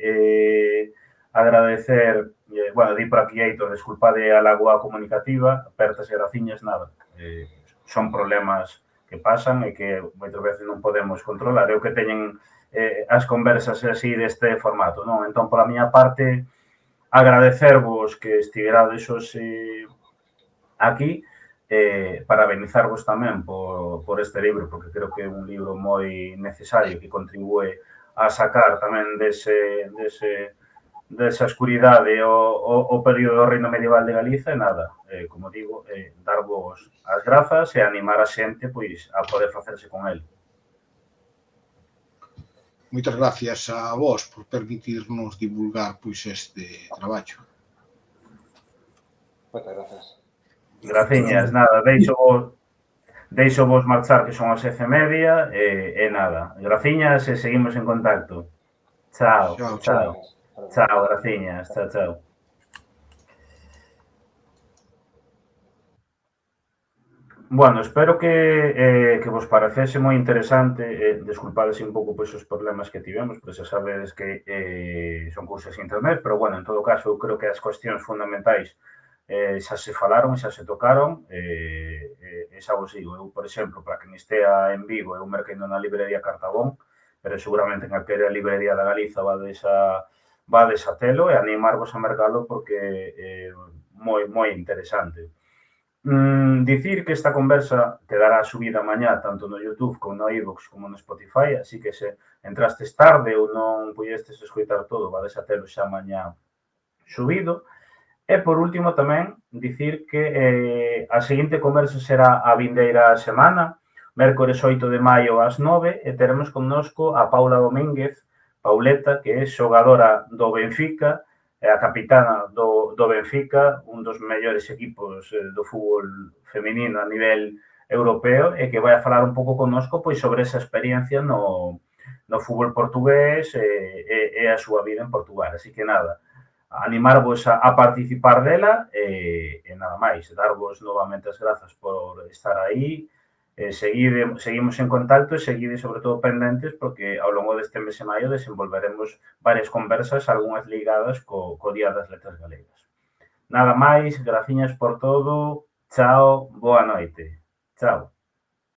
agradecer, bueno, di por aquí Héctor, desculpade a lagoa comunicativa, apertas e graciñas, nada, son problemas que pasan e que moitas veces non podemos controlar. Eu que teñen as conversas así deste formato, non? Entón, pola miña parte, agradecervos que estiverades hoxe aquí, parabenizarvos tamén por este libro, porque creo que é un libro moi necesario que contribúe a sacar tamén desa escuridade o período do Reino Medieval de Galiza e nada, como digo, darvos as grazas e animar a xente pois a poder facerse con el. Moitas gracias a vos por permitirnos divulgar pois este traballo. Moitas gracias. Graciñas, nada, deixo vos marchar que son as 11:30 e nada, graciñas e seguimos en contacto. Chao, chao. Chao, graciñas, chao. Bueno, espero que vos parecese moi interesante, desculpades un pouco pois os problemas que tivemos, pois xa sabedes que son cousas de internet, pero bueno, en todo caso, eu creo que as cuestións fundamentais xa se falaron, xa se tocaron, e xa vos digo, eu, por exemplo, para que me estea en Vigo, eu merquendo na librería Cartabón, pero seguramente en aquela librería da Galiza vades a telo e animarvos a mercalo porque é moi interesante. Dicir que esta conversa quedará subida mañá tanto no YouTube como no iVoox como no Spotify, así que se entrastes tarde ou non pudestes escoitar todo, vades a telo xa mañá subido. E, por último, tamén dicir que a seguinte conversa será a vindeira semana, mércores 8 de maio ás 9, e teremos connosco a Paula Domínguez Pauleta, que é xogadora do Benfica, é a capitana do Benfica, un dos mellores equipos do fútbol feminino a nivel europeo, e que vai a falar un pouco connosco pois sobre esa experiencia no fútbol portugués e a súa vida en Portugal. Así que nada, animarvos a participar dela e nada máis, darvos novamente as grazas por estar aí. Seguimos en contacto e seguide sobre todo pendentes porque ao longo deste mes de maio desenvolveremos varias conversas, algunhas ligadas co Día das Letras Galegas. Nada máis, graciñas por todo, chao, boa noite. Chao.